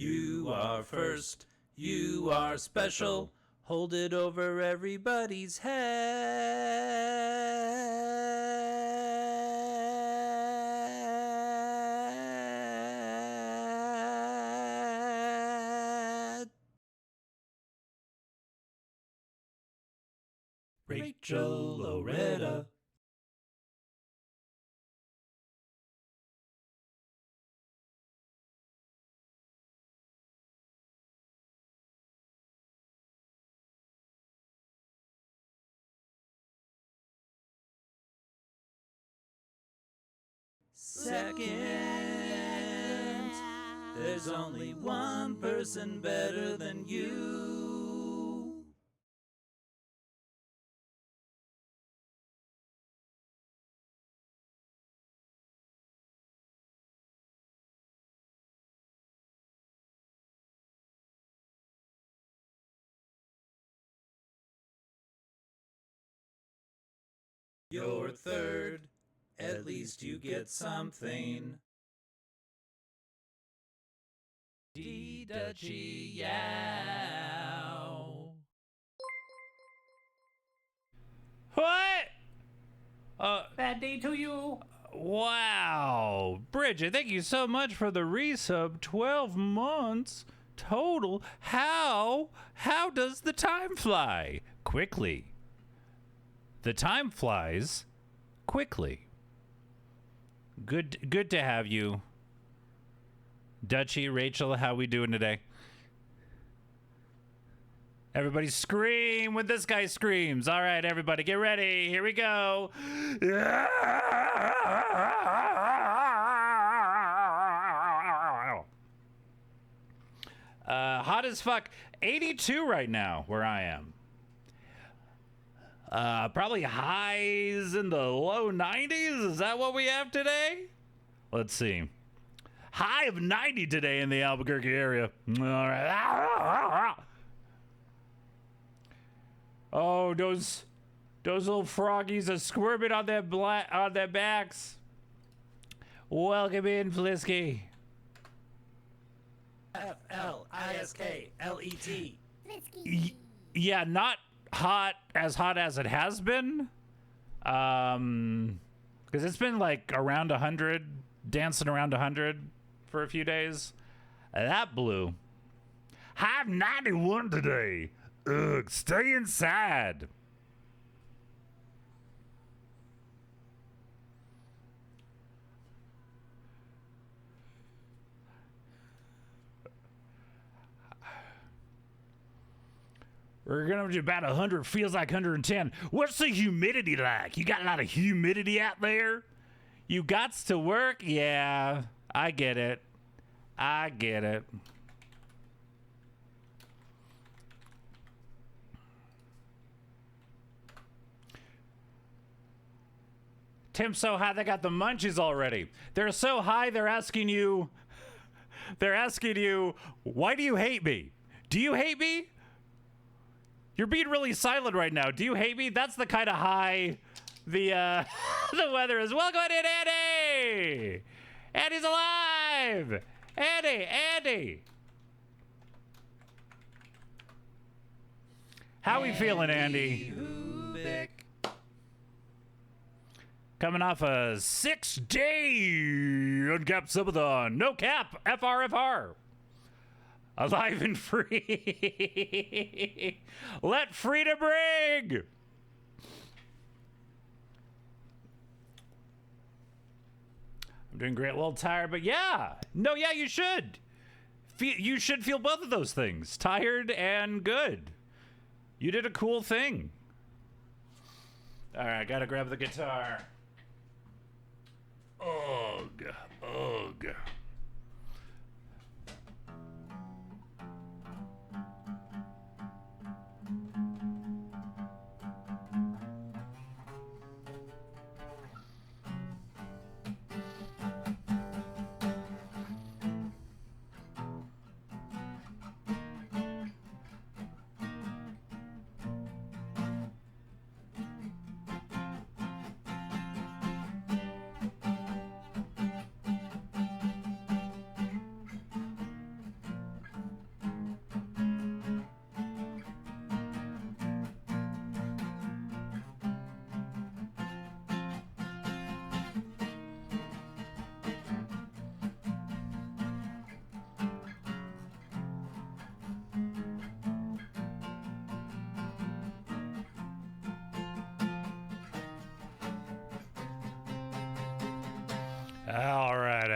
You are first, you are special. Hold it over everybody's head. Rachel Loretta. Second, there's only one person better than you. You're third, at least you get something. D-Dutchy Yow. What? Bad day to you. Wow. Bridget, thank you so much for the resub. 12 months total. How does the time fly? Quickly. The time flies quickly. Good to have you. Dutchy, Rachel, how we doing today? Everybody scream when this guy screams. All right, everybody, get ready. Here we go. Hot as fuck. 82 right now where I am. Probably highs in the low 90s. Is that what we have today? Let's see. High of 90 today in the Albuquerque area. All right. Oh, those little froggies are squirming on their backs. Welcome in, Flisky. Flisket. Yeah, not hot as it has been. Because it's been like around 100, dancing around 100 for a few days. That blew. High of 91 today. Ugh, stay inside. We're gonna do about 100, feels like 110. What's the humidity like? You got a lot of humidity out there? You gots to work? Yeah, I get it. I get it. Tim's so high they got the munchies already. They're so high they're asking you, why do you hate me? Do you hate me? You're being really silent right now. Do you hate me? That's the kind of high the the weather is. Welcome in, Andy! Andy's alive! Andy! How we feeling, Andy? Coming off a 6-day uncapped subathon. No cap. FR. Alive and free. Let freedom ring. I'm doing great. A little tired, but yeah. No, yeah, you should. You should feel both of those things. Tired and good. You did a cool thing. All right, gotta grab the guitar. Ugh.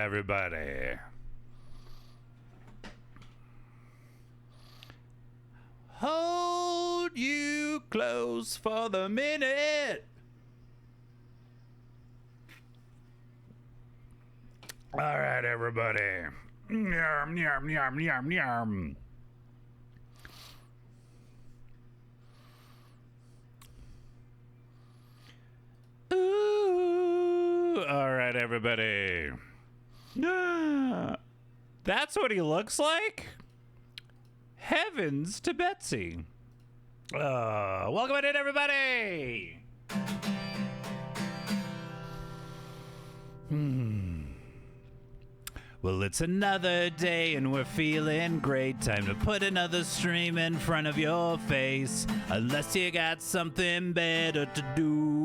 everybody. Hold you close for the minute. All right, everybody. Yarm, yarm, yarm, yarm, yarm. Ooh. All right, everybody. That's what he looks like? Heavens to Betsy. Welcome in, everybody. Well, it's another day and we're feeling great. Time to put another stream in front of your face. Unless you got something better to do.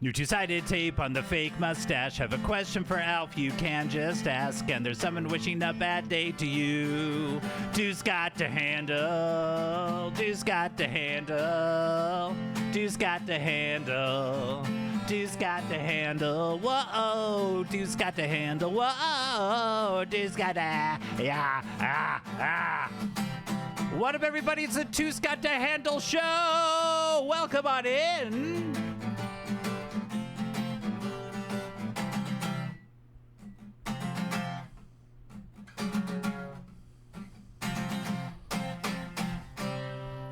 New two-sided tape on the fake mustache. Have a question for Alf, you can just ask. And there's someone wishing a bad day to you. Dude's got to handle. Dude's got to handle. Dude's got to handle. Dude's got to handle. Whoa. Dude's got to handle. Whoa. Dude's got to. What up, everybody? It's the Dude's Got to Handle show. Welcome on in.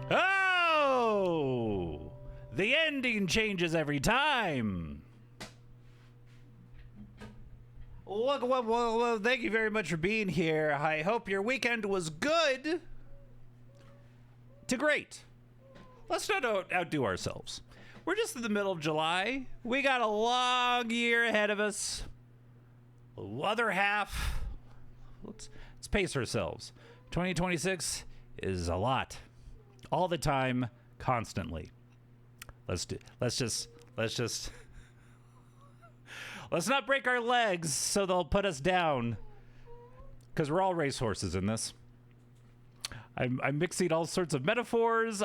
Oh! The ending changes every time. Well, thank you very much for being here. I hope your weekend was good to great. Let's not outdo ourselves. We're just in the middle of July. We got a long year ahead of us. The other half. Let's pace ourselves. 2026 is a lot. All the time, constantly. Let's not break our legs so they'll put us down. Because we're all racehorses in this. I'm mixing all sorts of metaphors.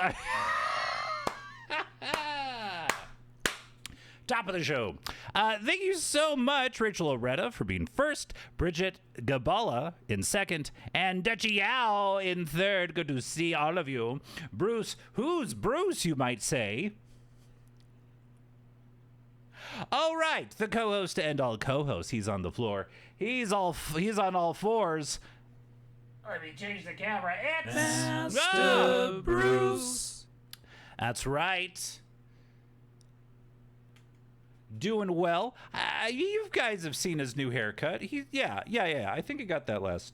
Top of the show. Thank you so much, Rachel Oretta, for being first, Bridget Gabala in second, and Dutchy Yao in third. Good to see all of you. Bruce, who's Bruce, you might say? All right, the co-host and all co-hosts. He's on the floor. He's on all fours. Let me change the camera. It's Master Bruce. That's right. Doing well. You guys have seen his new haircut. Yeah. I think he got that last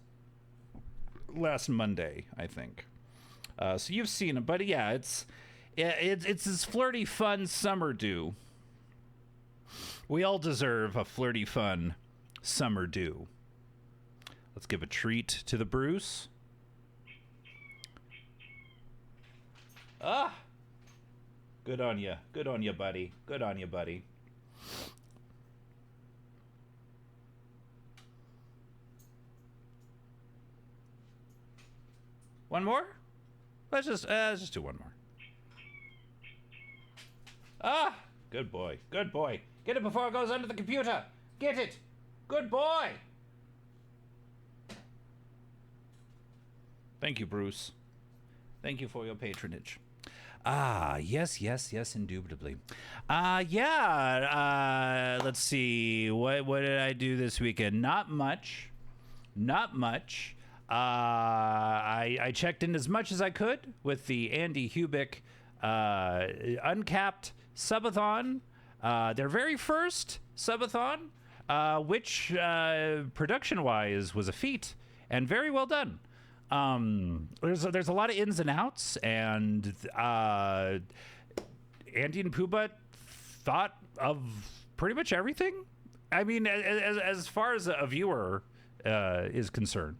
Monday, I think. So you've seen him, but yeah, it's his flirty, fun summer do. We all deserve a flirty, fun summer do. Let's give a treat to the Bruce. Good on you. Good on you, buddy. Good on you, buddy. One more? Let's just do one more. Good boy. Good boy. Get it before it goes under the computer. Get it. Good boy. Thank you, Bruce. Thank you for your patronage. Yes, indubitably. Let's see. What did I do this weekend? Not much. I checked in as much as I could with the Andy Hubick Uncapped Subathon. Their very first Subathon, which production-wise was a feat and very well done. There's a lot of ins and outs, and Andy and Poobah thought of pretty much everything. I mean, as far as a viewer is concerned,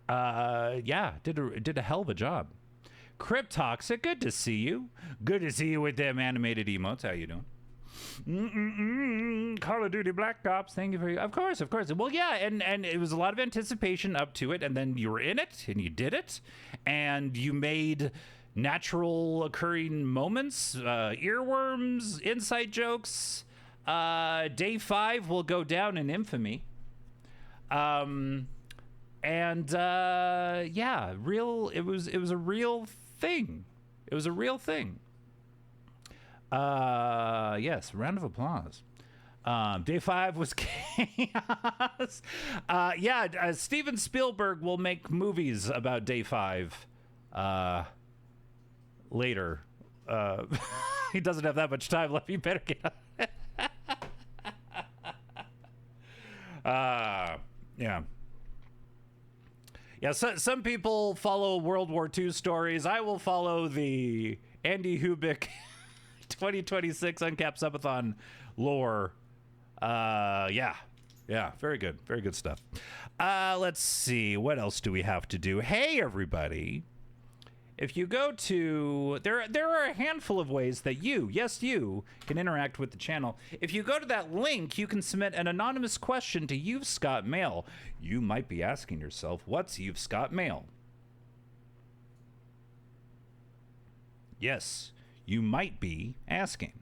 did a hell of a job. Cryptoxic, good to see you. Good to see you with them animated emotes. How you doing? Call of Duty Black Ops. Thank you for you. Of course. Well, yeah, and it was a lot of anticipation up to it, and then you were in it, and you did it, and you made natural occurring moments, earworms, inside jokes. Day 5 will go down in infamy. Yeah, it was a real thing. It was a real thing. Yes, round of applause. Day 5 was chaos. Steven Spielberg will make movies about Day 5 later. He doesn't have that much time left. You better get on it. Yeah. Yeah, so, some people follow World War II stories. I will follow the Andy Hubik 2026 Uncapped Subathon lore. Yeah, very good. Very good stuff. Let's see. What else do we have to do? Hey, everybody. If you go to, there are a handful of ways that you can interact with the channel. If you go to that link, you can submit an anonymous question to You've Scott Mail. You might be asking yourself, what's You've Scott Mail? Yes, you might be asking.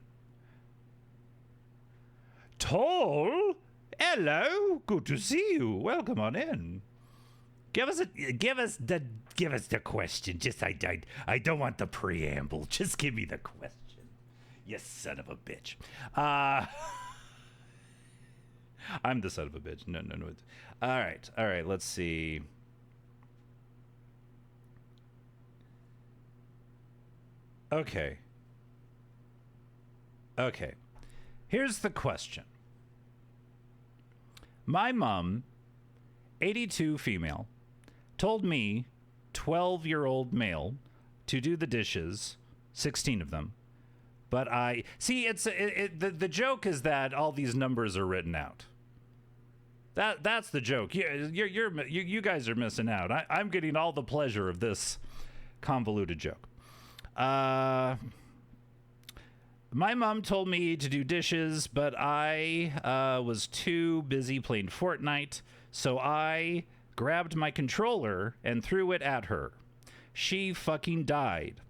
Toll? Hello, good to see you. Welcome on in. Give us the question. Just I don't want the preamble. Just give me the question. You son of a bitch. I'm the son of a bitch. No. All right. Let's see. Okay. Here's the question. My mom, 82 female, told me, 12-year-old male, to do the dishes, 16 of them. But I see. The joke is that all these numbers are written out. That's the joke. You guys are missing out. I'm getting all the pleasure of this convoluted joke. My mom told me to do dishes, but I was too busy playing Fortnite, so I grabbed my controller and threw it at her. She fucking died.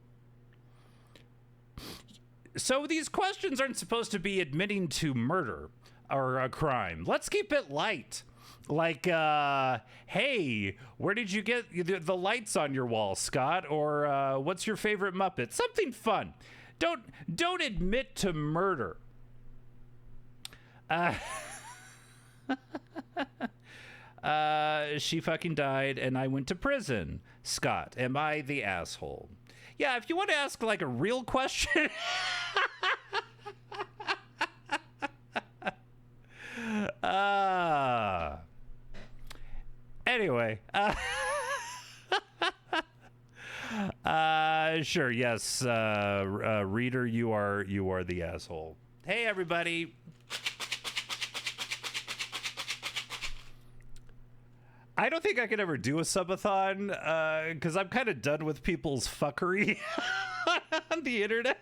So these questions aren't supposed to be admitting to murder or a crime. Let's keep it light. Like, hey, where did you get the lights on your wall, Scott? Or what's your favorite Muppet? Something fun. Don't admit to murder. She fucking died and I went to prison. Scott, am I the asshole? Yeah, if you want to ask like a real question. Anyway, sure, yes, reader, you are the asshole. Hey, everybody. I don't think I could ever do a subathon because I'm kind of done with people's fuckery on the internet.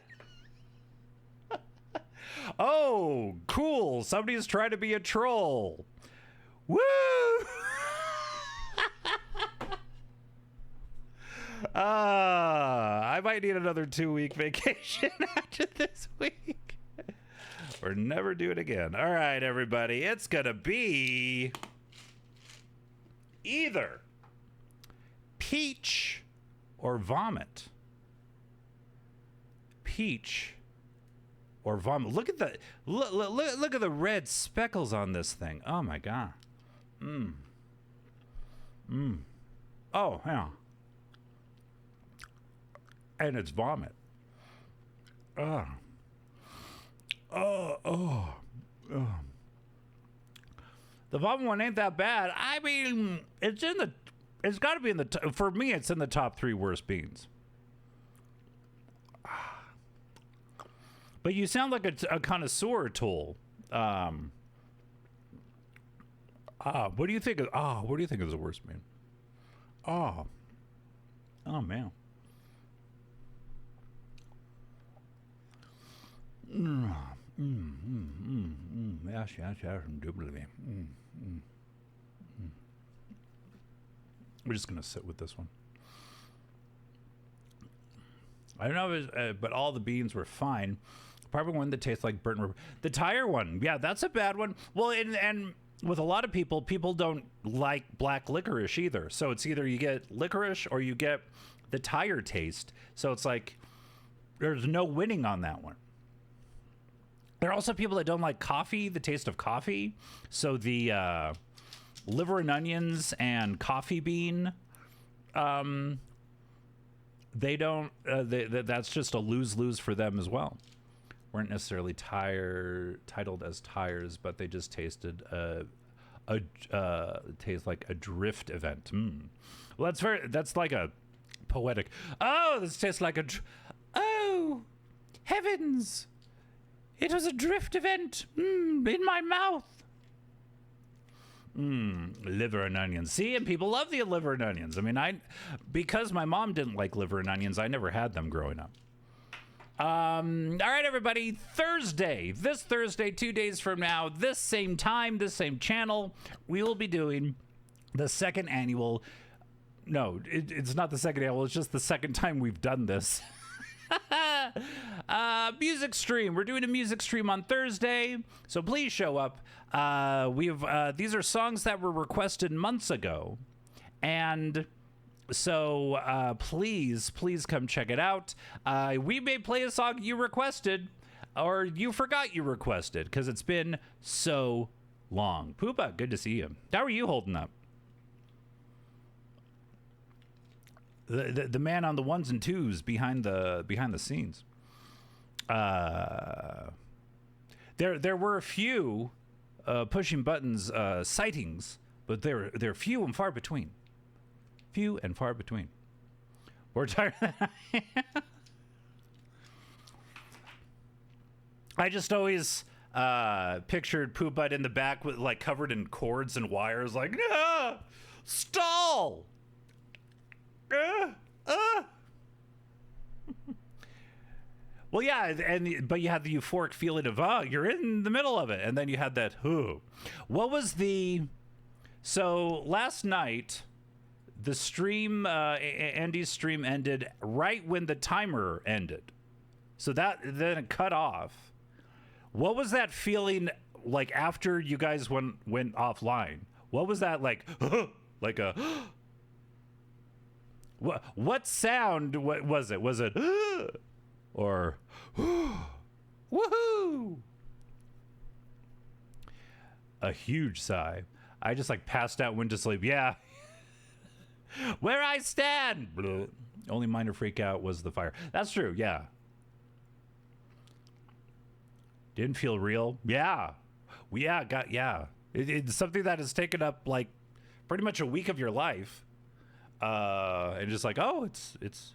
Oh, cool. Somebody's trying to be a troll. Woo! I might need another 2-week vacation after this week. Or never do it again. All right, everybody. It's going to be either peach or vomit. Peach or vomit. Look at the look at the red speckles on this thing. Oh my god. Oh yeah. And it's vomit. Oh. The vomit one ain't that bad. I mean, it's got to be in the for me. It's in the top 3 worst beans. But you sound like a connoisseur, Tool. What do you think? What do you think is the worst bean? Oh man. Yes, indubitably. We're just gonna sit with this one. I don't know, but all the beans were fine. Probably one that tastes like burnt rubber. The tire one, yeah, that's a bad one. Well, and with a lot of people don't like black licorice either. So it's either you get licorice or you get the tire taste. So it's like there's no winning on that one. There are also people that don't like coffee, the taste of coffee. So the liver and onions and coffee bean, they don't. That's just a lose-lose for them as well. Weren't necessarily titled as tires, but they just tasted taste like a drift event. Well, that's like a poetic. Oh, this tastes like oh, heavens! It was a drift event in my mouth. Liver and onions. See, and people love the liver and onions. I mean, because my mom didn't like liver and onions, I never had them growing up. All right, everybody. This Thursday, 2 days from now, this same time, this same channel, we will be doing the second annual. No, it's not the second annual. It's just the second time we've done this. Music stream. We're doing a music stream on Thursday, so please show up. These are songs that were requested months ago, and so please come check it out. We may play a song you requested or you forgot you requested because it's been so long. Poopa, good to see you. How are you holding up? The man on the ones and twos behind the scenes. There were a few pushing buttons sightings, but they're few and far between. Few and far between. We're tired. I just always pictured Poop Butt in the back with like covered in cords and wires, like stall. Well, yeah, but you had the euphoric feeling of you're in the middle of it, and then you had that What was so last night? The stream, Andy's stream ended right when the timer ended. So then it cut off. What was that feeling like after you guys went offline? What was that like? Like a what sound? What was it? Was it or woohoo? A huge sigh. I just like passed out, went to sleep. Yeah. Where I stand. Only minor freak out was the fire. That's true. Yeah. Didn't feel real. Yeah. It's something that has taken up like pretty much a week of your life. And just like, oh, it's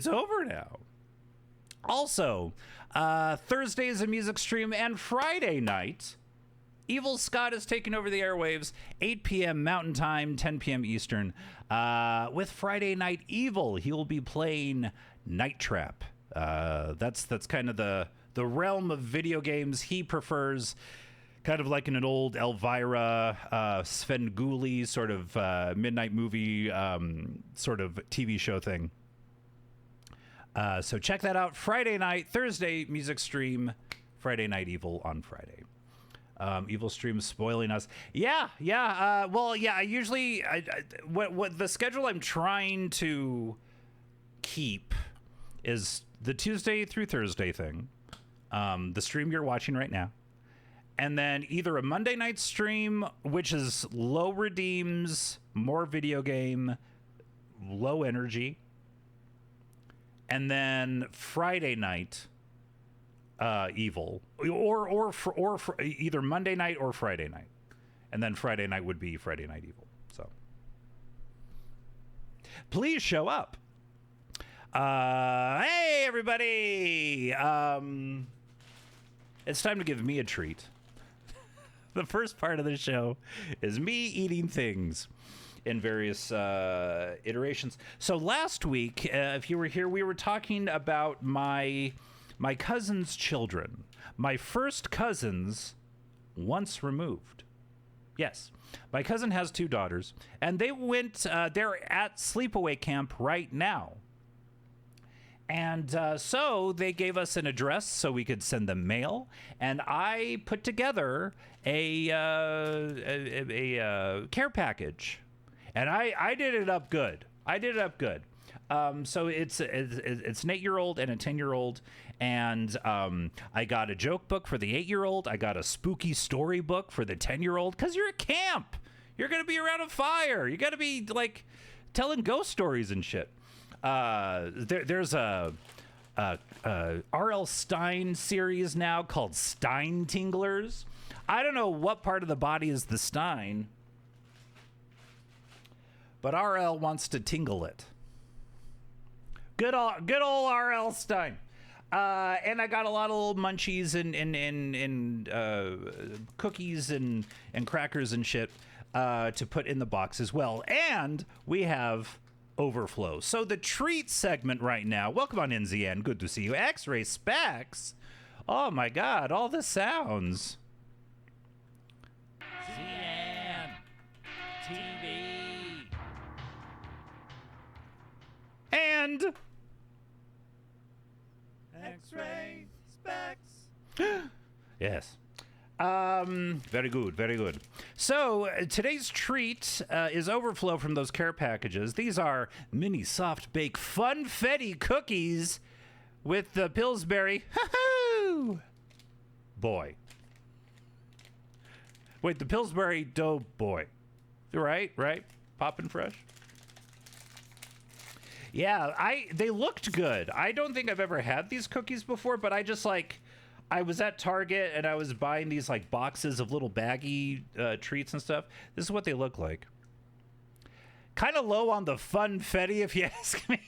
over now. Also, Thursday is a music stream, and Friday night, Evil Scott is taking over the airwaves, 8 p.m. Mountain Time, 10 p.m. Eastern. With Friday Night Evil, he will be playing Night Trap. That's kind of the realm of video games he prefers, kind of like in an old Elvira, Svengoolie sort of midnight movie sort of TV show thing. So check that out. Friday night, Thursday music stream, Friday Night Evil on Friday. Evil stream spoiling us. Yeah. Well, yeah. I usually, what the schedule I'm trying to keep is the Tuesday through Thursday thing, the stream you're watching right now, and then either a Monday night stream, which is low redeems, more video game, low energy, and then Friday night. Evil, or either Monday night or Friday night, and then Friday night would be Friday Night Evil. So please show up. Hey everybody! It's time to give me a treat. The first part of the show is me eating things in various iterations. So last week, if you were here, we were talking about my cousin's children. My first cousins once removed. Yes. My cousin has 2 daughters, and they went, they're at sleepaway camp right now. And so they gave us an address so we could send them mail, and I put together a care package, and I did it up good. So it's an 8-year-old and a 10-year-old, and I got a joke book for the 8-year-old. I got a spooky story book for the 10-year-old, because you're at camp. You're gonna be around a fire. You got to be like telling ghost stories and shit. There's a R.L. Stein series now called Stein Tinglers. I don't know what part of the body is the Stein, but R.L. wants to tingle it. Good old R.L. Stein. And I got a lot of little munchies and cookies and crackers and shit to put in the box as well. And we have overflow. So the treat segment right now. Welcome on in, ZN. Good to see you. X-Ray Specs. Oh my God, all the sounds. ZN TV. And X-Ray Specs. yes. Very good, very good. So today's treat is overflow from those care packages. These are mini soft bake funfetti cookies with the Pillsbury boy. Wait, the Pillsbury dough boy. Right? Poppin' fresh. Yeah, they looked good. I don't think I've ever had these cookies before, but I was at Target and I was buying these like boxes of little baggy treats and stuff. This is what they look like. Kind of low on the funfetti, if you ask me.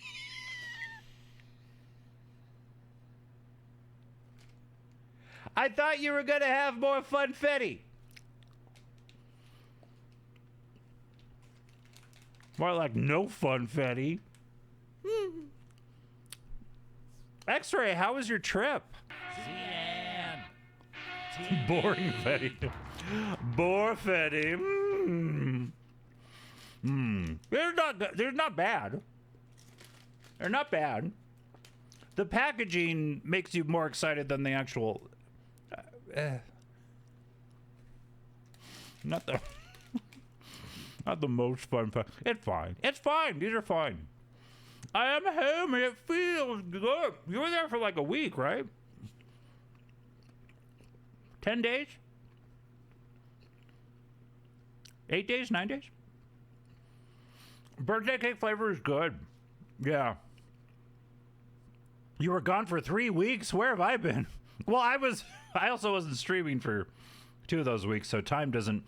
I thought you were gonna have more funfetti. More like no funfetti. X-Ray, how was your trip? Boring Fetty. Bore Fetty. They're not bad. They're not bad. The packaging makes you more excited than the actual. Not the. Not the most fun. It's fine. It's fine. These are fine. I am home and it feels good. You were there for like a week, right? 10 days? 8 days? 9 days? Birthday cake flavor is good. Yeah. You were gone for 3 weeks? Where have I been? Well, I also wasn't streaming for 2 of those weeks, so time doesn't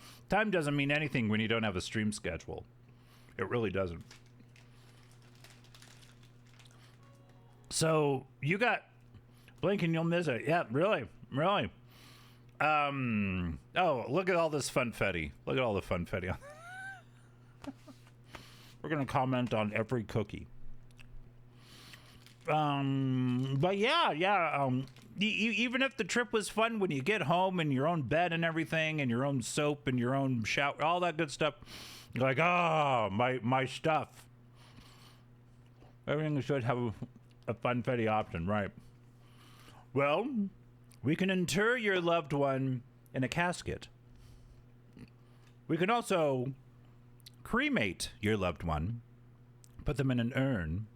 mean anything when you don't have a stream schedule. It really doesn't. So you got blink and you'll miss it. Yeah, really. Oh, look at all this funfetti. Look at all the funfetti. We're gonna comment on every cookie. But yeah. Even if the trip was fun, when you get home and your own bed and everything, and your own soap and your own shower, all that good stuff, you're like, my stuff. Everything should have a funfetti option, right? Well, we can inter your loved one in a casket. We can also cremate your loved one, put them in an urn.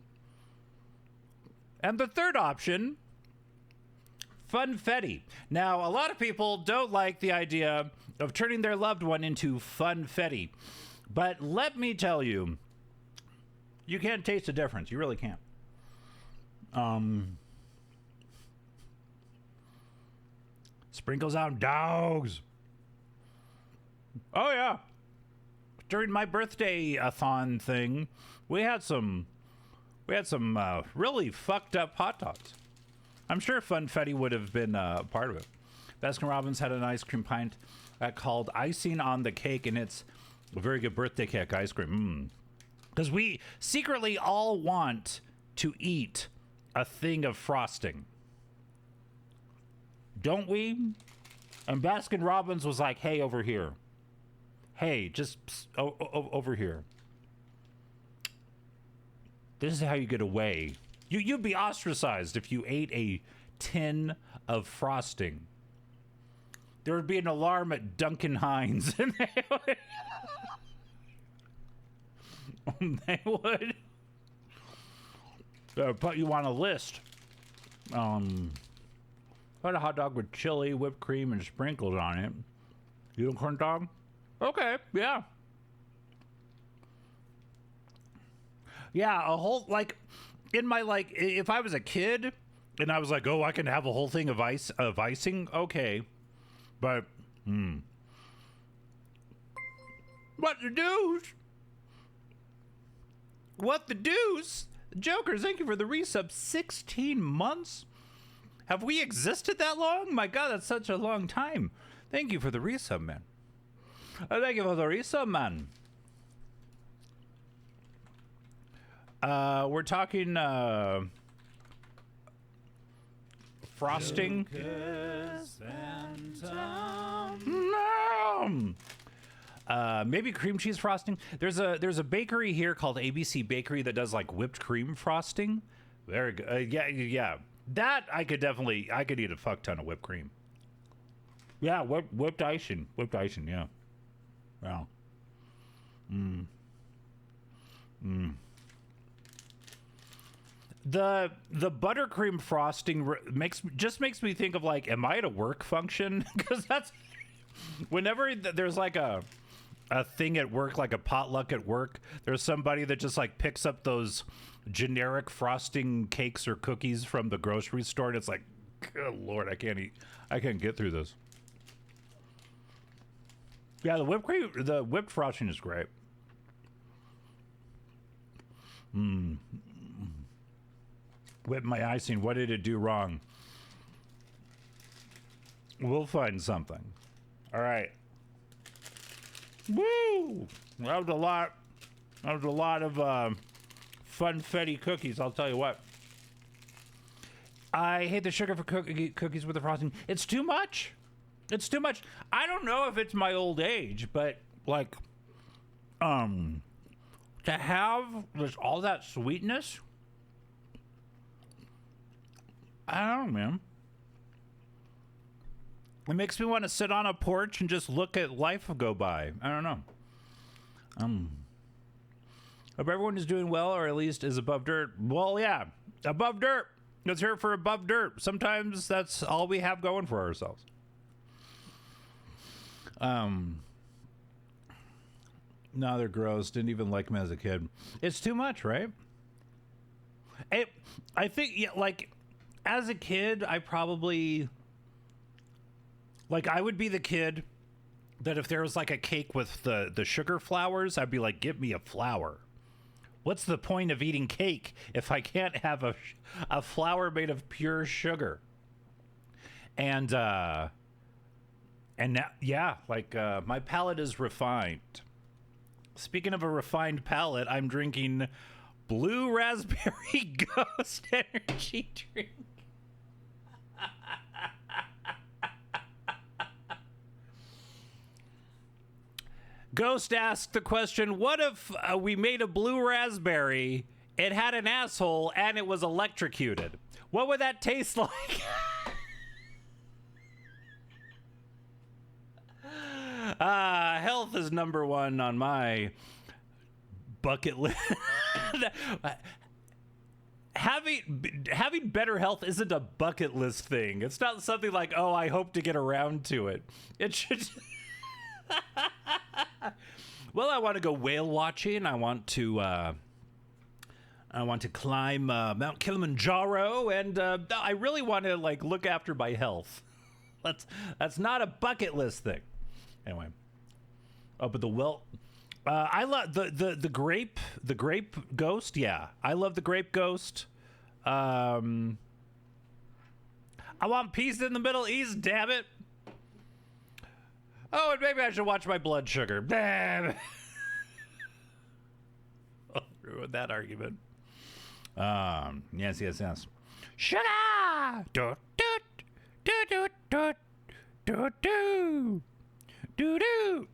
And the third option, funfetti. Now, a lot of people don't like the idea of turning their loved one into funfetti. But let me tell you, you can't taste the difference. You really can't. Sprinkles on dogs. Oh yeah. During my birthday-a-thon thing, we had some really fucked up hot dogs. I'm sure Funfetti would have been part of it. Baskin Robbins had an ice cream pint called Icing on the Cake, and it's a very good birthday cake ice cream. Because we secretly all want to eat a thing of frosting. Don't we? And Baskin Robbins was like, hey, over here. Hey, just over here. This is how you get away You'd be ostracized if you ate a tin of frosting. There would be an alarm at Duncan Hines, and they would put you on a list. Had a hot dog with chili, whipped cream, and sprinkles on it. Unicorn dog? Okay, yeah. Yeah, a whole, like, in my, like, if I was a kid and I was like, oh, I can have a whole thing of icing, okay. But, what the deuce? What the deuce? Jokers, thank you for the resub. 16 months? Have we existed that long? My God, that's such a long time. Thank you for the resub, man. Thank you for the resub, man. We're talking frosting. Maybe cream cheese frosting. There's a bakery here called ABC Bakery that does like whipped cream frosting. Very good. Yeah. That I could eat a fuck ton of whipped cream. Yeah, whipped icing. Yeah. Wow. The buttercream frosting makes me think of like, am I at a work function? Because that's whenever there's like a thing at work, like a potluck at work, there's somebody that just like picks up those generic frosting cakes or cookies from the grocery store, and it's like, good Lord, I can't get through this. Yeah, the whipped frosting is great. Whip my icing. What did it do wrong? We'll find something. All right. Woo! That was a lot. That was a lot of funfetti cookies. I'll tell you what. I hate the sugar for cookies with the frosting. It's too much. It's too much. I don't know if it's my old age, but like, to have all that sweetness. I don't know, man. It makes me want to sit on a porch and just look at life go by. I don't know. Hope everyone is doing well, or at least is above dirt. Well, yeah, above dirt. Let's hear it for above dirt. Sometimes that's all we have going for ourselves. No, they're gross. Didn't even like them as a kid. It's too much, right? I think, yeah, like, as a kid, I probably, like, I would be the kid that if there was like a cake with the sugar flowers, I'd be like, give me a flower. What's the point of eating cake if I can't have a flower made of pure sugar? And now, yeah, like, my palate is refined. Speaking of a refined palate, I'm drinking Blue Raspberry Ghost Energy Drink. Ghost asked the question, what if we made a blue raspberry, it had an asshole, and it was electrocuted? What would that taste like? Health is number one on my bucket list. Having better health isn't a bucket list thing. It's not something like, oh, I hope to get around to it. It should... Well, I want to go whale watching. I want to climb Mount Kilimanjaro, and I really want to like look after my health. That's not a bucket list thing. Anyway, but I love the grape ghost. Yeah, I love the grape ghost. I want peace in the Middle East. Damn it. Oh, and maybe I should watch my blood sugar. I'll ruin that argument. Yes. Sugar! Do, do, do, do, do, do, do, do, do.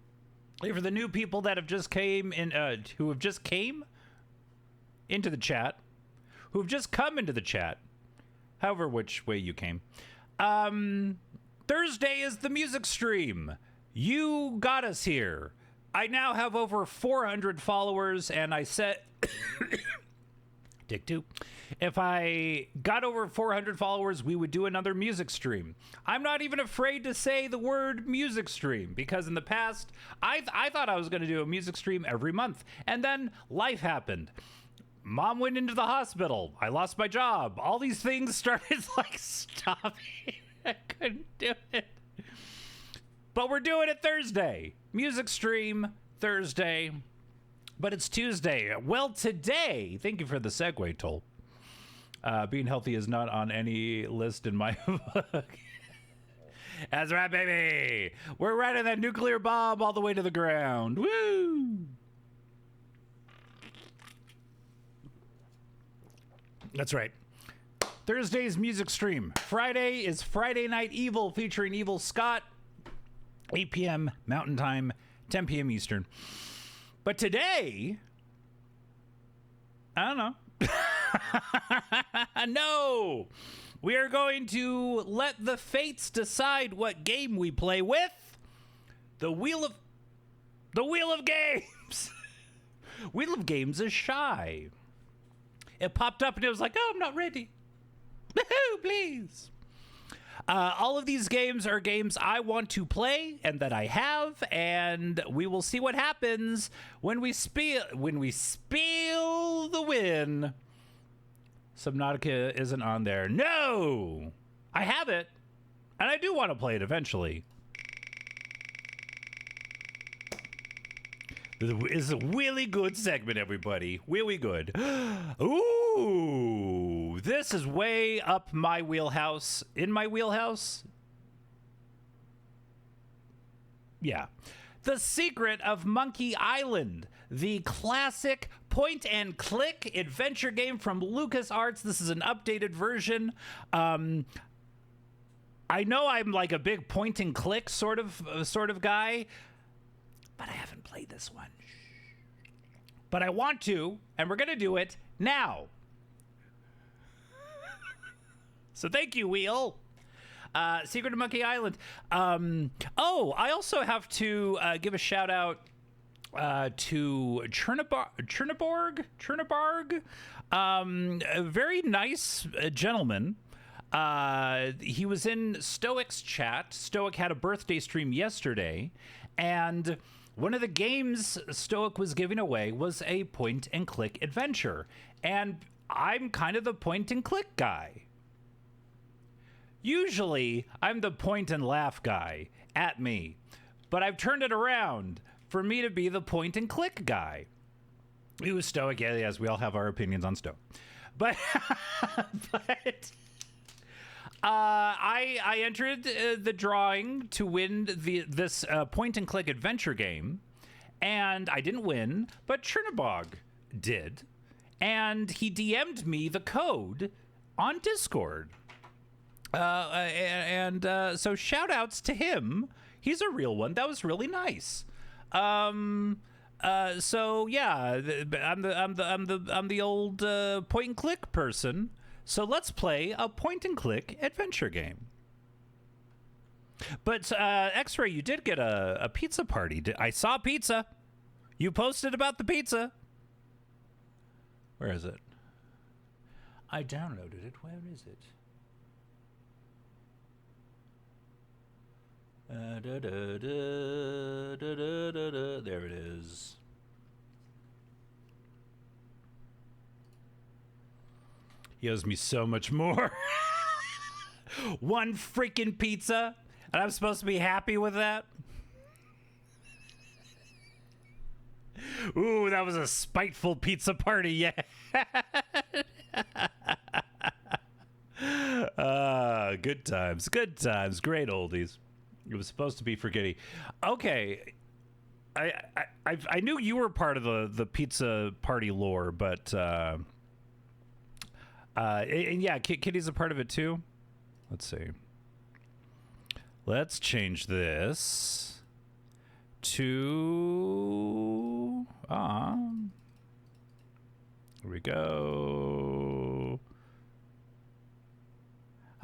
For the new people that have just came in, who have just came into the chat, who've just come into the chat, however which way you came. Thursday is the music stream. You got us here. I now have over 400 followers, and I said, Dick 2, if I got over 400 followers, we would do another music stream. I'm not even afraid to say the word music stream, because in the past, I thought I was going to do a music stream every month, and then life happened. Mom went into the hospital. I lost my job. All these things started like stopping. I couldn't do it. But we're doing it Thursday. Music stream Thursday. But it's Tuesday. Well, today, thank you for the segue, Toll. Being healthy is not on any list in my book. That's right, baby. We're riding that nuclear bomb all the way to the ground. Woo! That's right. Thursday's music stream. Friday is Friday Night Evil featuring Evil Scott. 8 p.m. Mountain Time, 10 p.m. Eastern. But today, I don't know. No! We are going to let the fates decide what game we play with. The Wheel of Games. Wheel of Games is shy. It popped up and it was like, oh, I'm not ready. Woohoo, please. All of these games are games I want to play and that I have, and we will see what happens when we spill the win. Subnautica isn't on there. No! I have it, and I do want to play it eventually. It's a really good segment, everybody. Really good. Ooh, this is way up my wheelhouse. In my wheelhouse? Yeah. The Secret of Monkey Island, the classic point-and-click adventure game from LucasArts. This is an updated version. I know I'm like a big point-and-click sort of guy, but I haven't played this one. But I want to, and we're going to do it now. So thank you, Wheel. Secret of Monkey Island. I also have to give a shout out to Chernabarg, a very nice gentleman. He was in Stoic's chat. Stoic had a birthday stream yesterday, and one of the games Stoic was giving away was a point-and-click adventure, and I'm kind of the point-and-click guy. Usually, I'm the point-and-laugh guy. At me. But I've turned it around for me to be the point-and-click guy. It was Stoic, yes, we all have our opinions on Stoic. But, I entered the drawing to win this point-and-click adventure game, and I didn't win, but Chernobog did, and he DM'd me the code on Discord. So shout-outs to him. He's a real one. That was really nice. So yeah, I'm the old point-and-click person. So let's play a point-and-click adventure game. But X-Ray, you did get a pizza party. I saw pizza. You posted about the pizza. Where is it? I downloaded it. Where is it? There it is. He owes me so much more. One freaking pizza, and I'm supposed to be happy with that? Ooh, that was a spiteful pizza party, yeah. Good times, great oldies. It was supposed to be for Giddy. Okay, I knew you were part of the pizza party lore, but and yeah, Kitty's a part of it too. Let's see. Let's change this to here we go.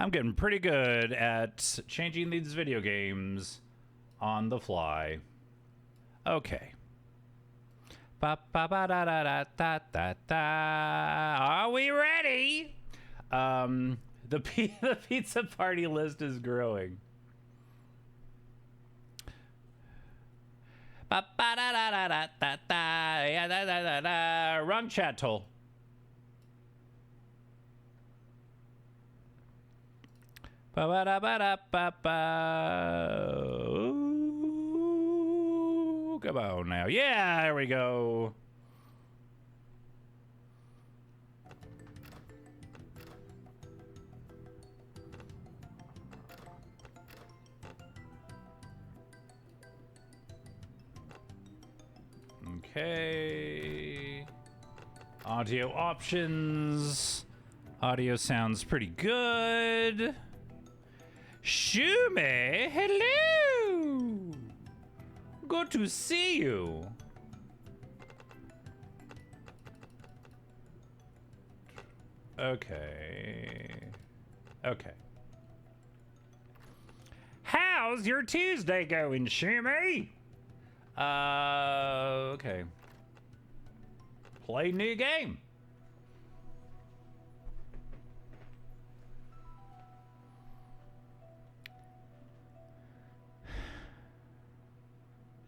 I'm getting pretty good at changing these video games on the fly. Okay. Ba ba ba da da da da da da. Are we ready? The pizza party list is growing. Ba ba da da da da da da. Yeah, da da da da. Wrong chat toll. Ba ba da ba da ba ba. Ooh, come on now. Yeah, there we go. Okay. Audio options. Audio sounds pretty good. Shume, hello. Good to see you. Okay. Okay. How's your Tuesday going, Shume? Okay. Play new game.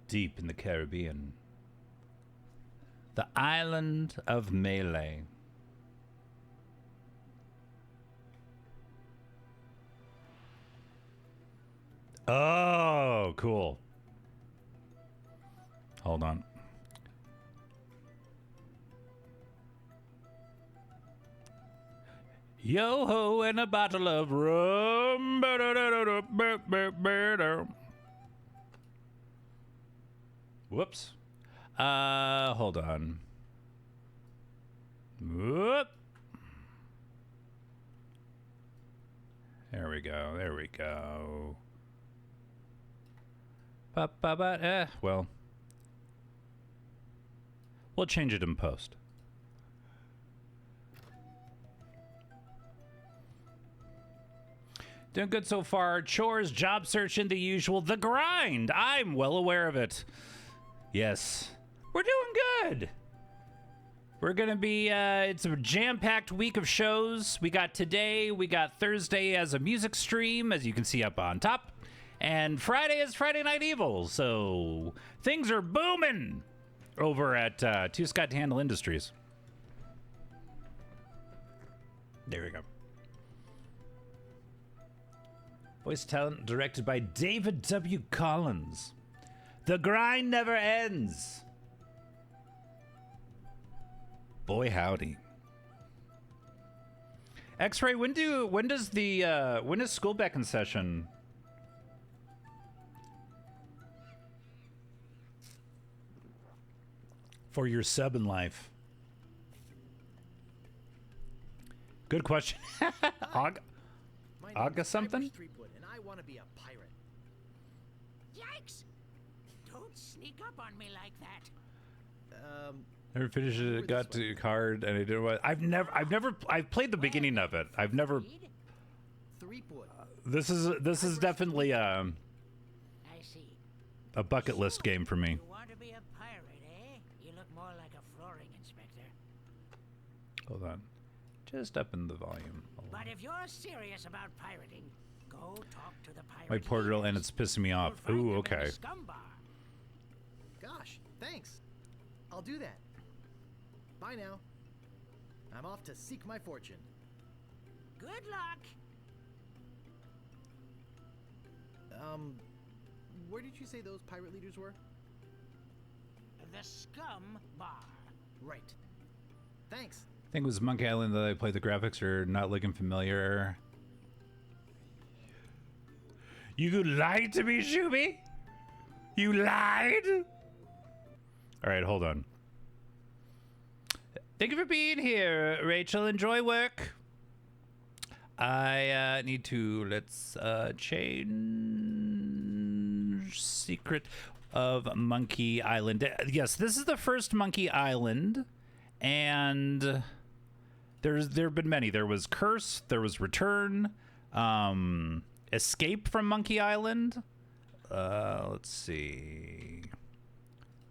Deep in the Caribbean. The island of Melee. Oh, cool. Hold on. Yo ho and a bottle of rum. Whoops. Hold on. Whoop. There we go. There we go. Well. We'll change it in post. Doing good so far. Chores, job search, and the usual. The grind. I'm well aware of it. Yes. We're doing good. We're going to be, it's a jam-packed week of shows. We got today, we got Thursday as a music stream, as you can see up on top. And Friday is Friday Night Evil. So things are booming over at Two Scott Handle Industries. There we go. Voice talent directed by David W. Collins. The grind never ends. Boy howdy. X-Ray, when is school back in session? For your sub in life. Good question. August something? And I want to be a pirate. Yikes! Don't sneak up on me like that. Never finished it. Got to card, and I didn't. I've played the beginning of it. I've never. This is definitely I see. a bucket list game for me. You want to be a pirate, eh? You look more like a flooring inspector. Hold on, just up in the volume. But if you're serious about pirating, go talk to the pirate. My portal and it's pissing me off. You'll find Ooh, them in okay. the scum bar. Gosh, thanks. I'll do that. Bye now. I'm off to seek my fortune. Good luck. Where did you say those pirate leaders were? The scum bar. Right. Thanks. I think it was Monkey Island that I played. The graphics are not looking familiar. You lied to me, Shuby? You lied? All right, hold on. Thank you for being here, Rachel. Enjoy work. I need to, let's change Secret of Monkey Island. Yes, this is the first Monkey Island, and there have been many. There was Curse, there was Return, Escape from Monkey Island. Let's see.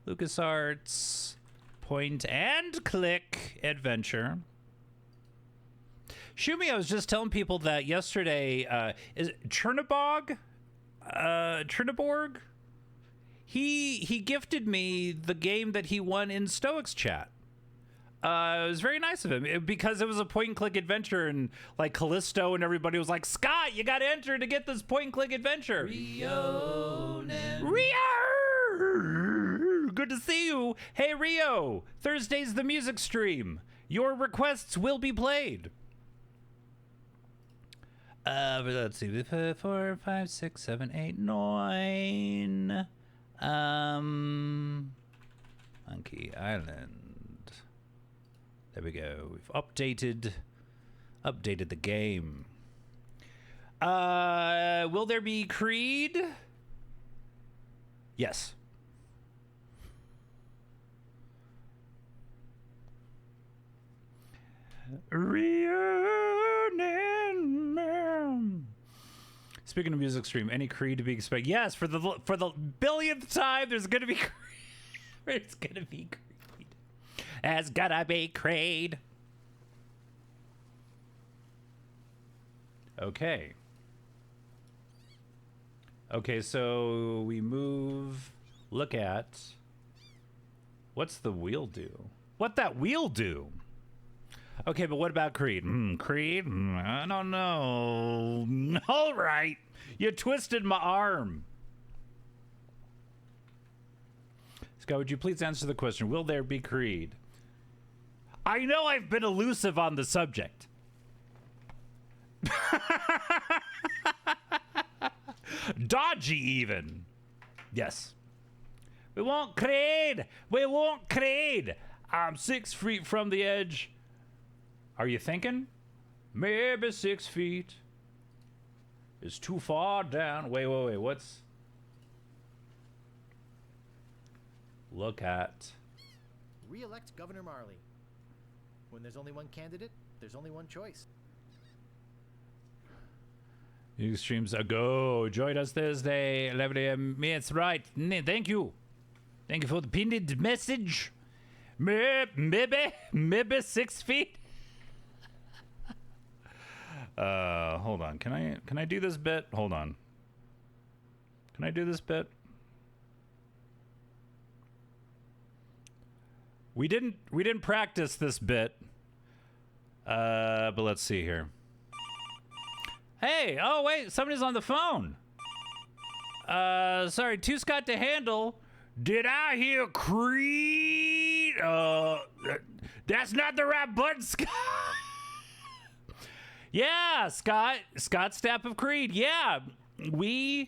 LucasArts, point and click adventure. Shumi, I was just telling people that yesterday, is it Cherniborg? He gifted me the game that he won in Stoics chat. It was very nice of him because it was a point and click adventure, and like Callisto and everybody was like, Scott, you got to enter to get this point and click adventure. Rio! Good to see you. Hey, Rio, Thursday's the music stream. Your requests will be played. Let's see, 4, 5, 6, 7, 8, 9. Monkey Island. There we go. We've updated the game. Will there be Creed? Yes. Speaking of music stream, any Creed to be expected? Yes, for the billionth time, there's gonna be Creed. There's gonna be Creed. There's gonna be Creed. Okay. Okay, so we move. Look at. What's the wheel do? What that wheel do? Okay, but what about Creed? Creed? I don't know. All right. You twisted my arm. Scott, would you please answer the question? Will there be Creed? I know I've been elusive on the subject. Dodgy, even. Yes. We want Creed. We want Creed. I'm 6 feet from the edge. Are you thinking? Maybe 6 feet is too far down. Wait. What's... Look at... Re-elect Governor Marley. When there's only one candidate, there's only one choice. New streams ago. Join us Thursday, 11 a.m. That's right. Thank you. Thank you for the pinned message. Maybe 6 feet. Hold on. Can I do this bit? Hold on. Can I do this bit? We didn't practice this bit. But let's see here. Hey, oh wait, somebody's on the phone. Sorry, Two Scott to handle. Did I hear Creed? That's not the right button, Scott. Yeah, Scott Stapp of Creed. Yeah, we're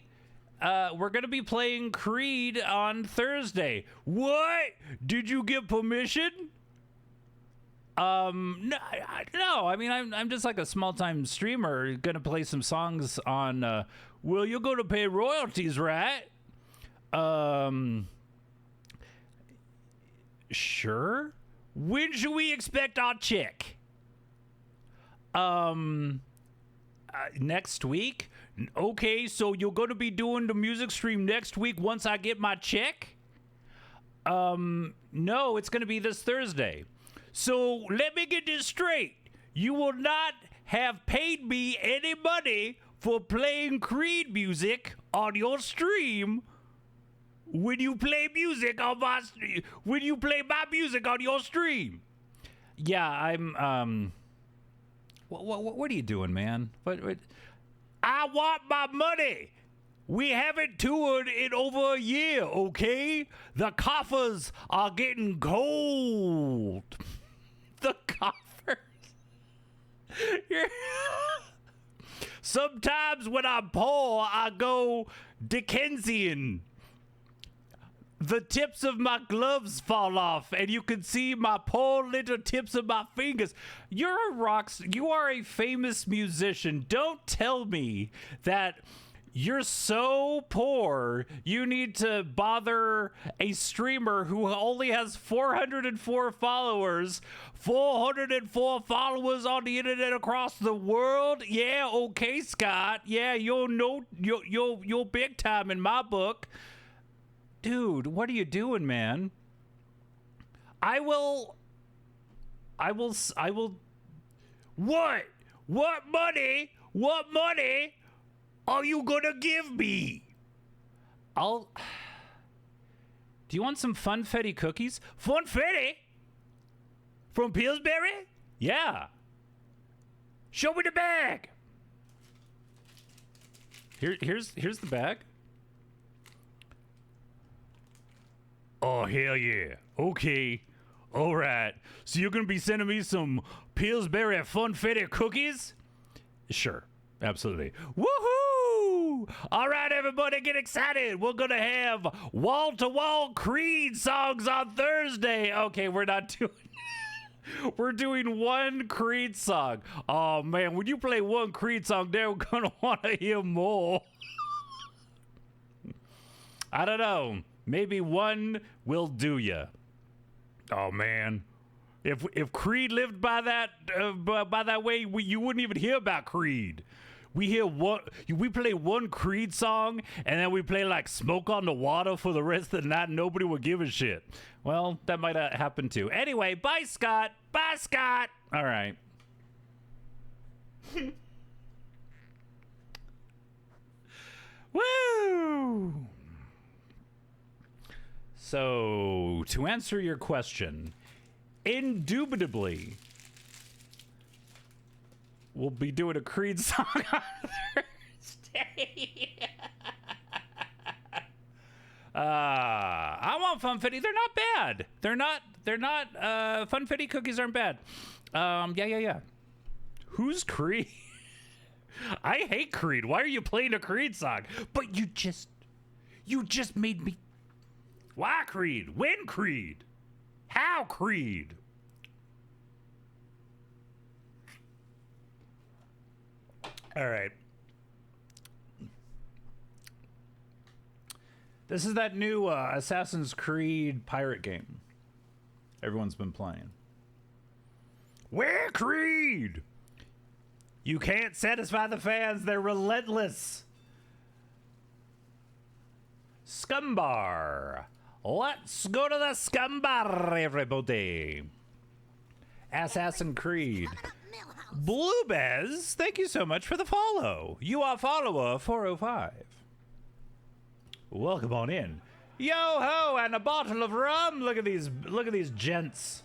gonna be playing Creed on Thursday. What? Did you get permission? No. I mean, I'm just like a small-time streamer, gonna play some songs on. Well, you're gonna pay royalties, right? Sure. When should we expect our check? Next week. Okay, so you're gonna be doing the music stream next week once I get my check? No, it's gonna be this Thursday. So let me get this straight. You will not have paid me any money for playing Creed music on your stream when you play music on my music on your stream. Yeah, I'm what are you doing, man? What I want my money. We haven't toured in over a year, okay? The coffers are getting cold. The coffers. Sometimes when I'm poor, I go Dickensian. The tips of my gloves fall off, and you can see my poor little tips of my fingers. You are a famous musician. Don't tell me that You're so poor, you need to bother a streamer who only has 404 followers. 404 followers on the internet across the world? Yeah, okay, Scott. Yeah, you're big time in my book. Dude, what are you doing, man? I will. What? What money? What money are you gonna give me? Do you want some funfetti cookies? Funfetti? From Pillsbury? Yeah. Show me the bag. Here's the bag. Oh, hell yeah. Okay. All right. So you're going to be sending me some Pillsbury Funfetti cookies? Sure. Absolutely. Woohoo! All right, everybody, get excited. We're going to have wall-to-wall Creed songs on Thursday. Okay, we're not doing... We're doing one Creed song. Oh, man, when you play one Creed song, they're going to want to hear more. I don't know. Maybe one will do ya. Oh, man. If Creed lived by that way, you wouldn't even hear about Creed. We play one Creed song, and then we play like Smoke on the Water for the rest of the night, and nobody would give a shit. Well, that might happen too. Anyway, bye, Scott. Bye, Scott. All right. Woo! So, to answer your question, indubitably, we'll be doing a Creed song on Thursday. I want Funfetti. They're not bad. They're not, Funfetti cookies aren't bad. Yeah. Who's Creed? I hate Creed. Why are you playing a Creed song? But you just made me. Why Creed? When Creed? How Creed? All right. This is that new Assassin's Creed pirate game everyone's been playing. Where Creed? You can't satisfy the fans. They're relentless. Scumbar. Let's go to the Scumbar, everybody. Assassin's Creed. Bluebez, thank you so much for the follow. You are follower 405. Welcome on in. Yo ho, and a bottle of rum. Look at these gents.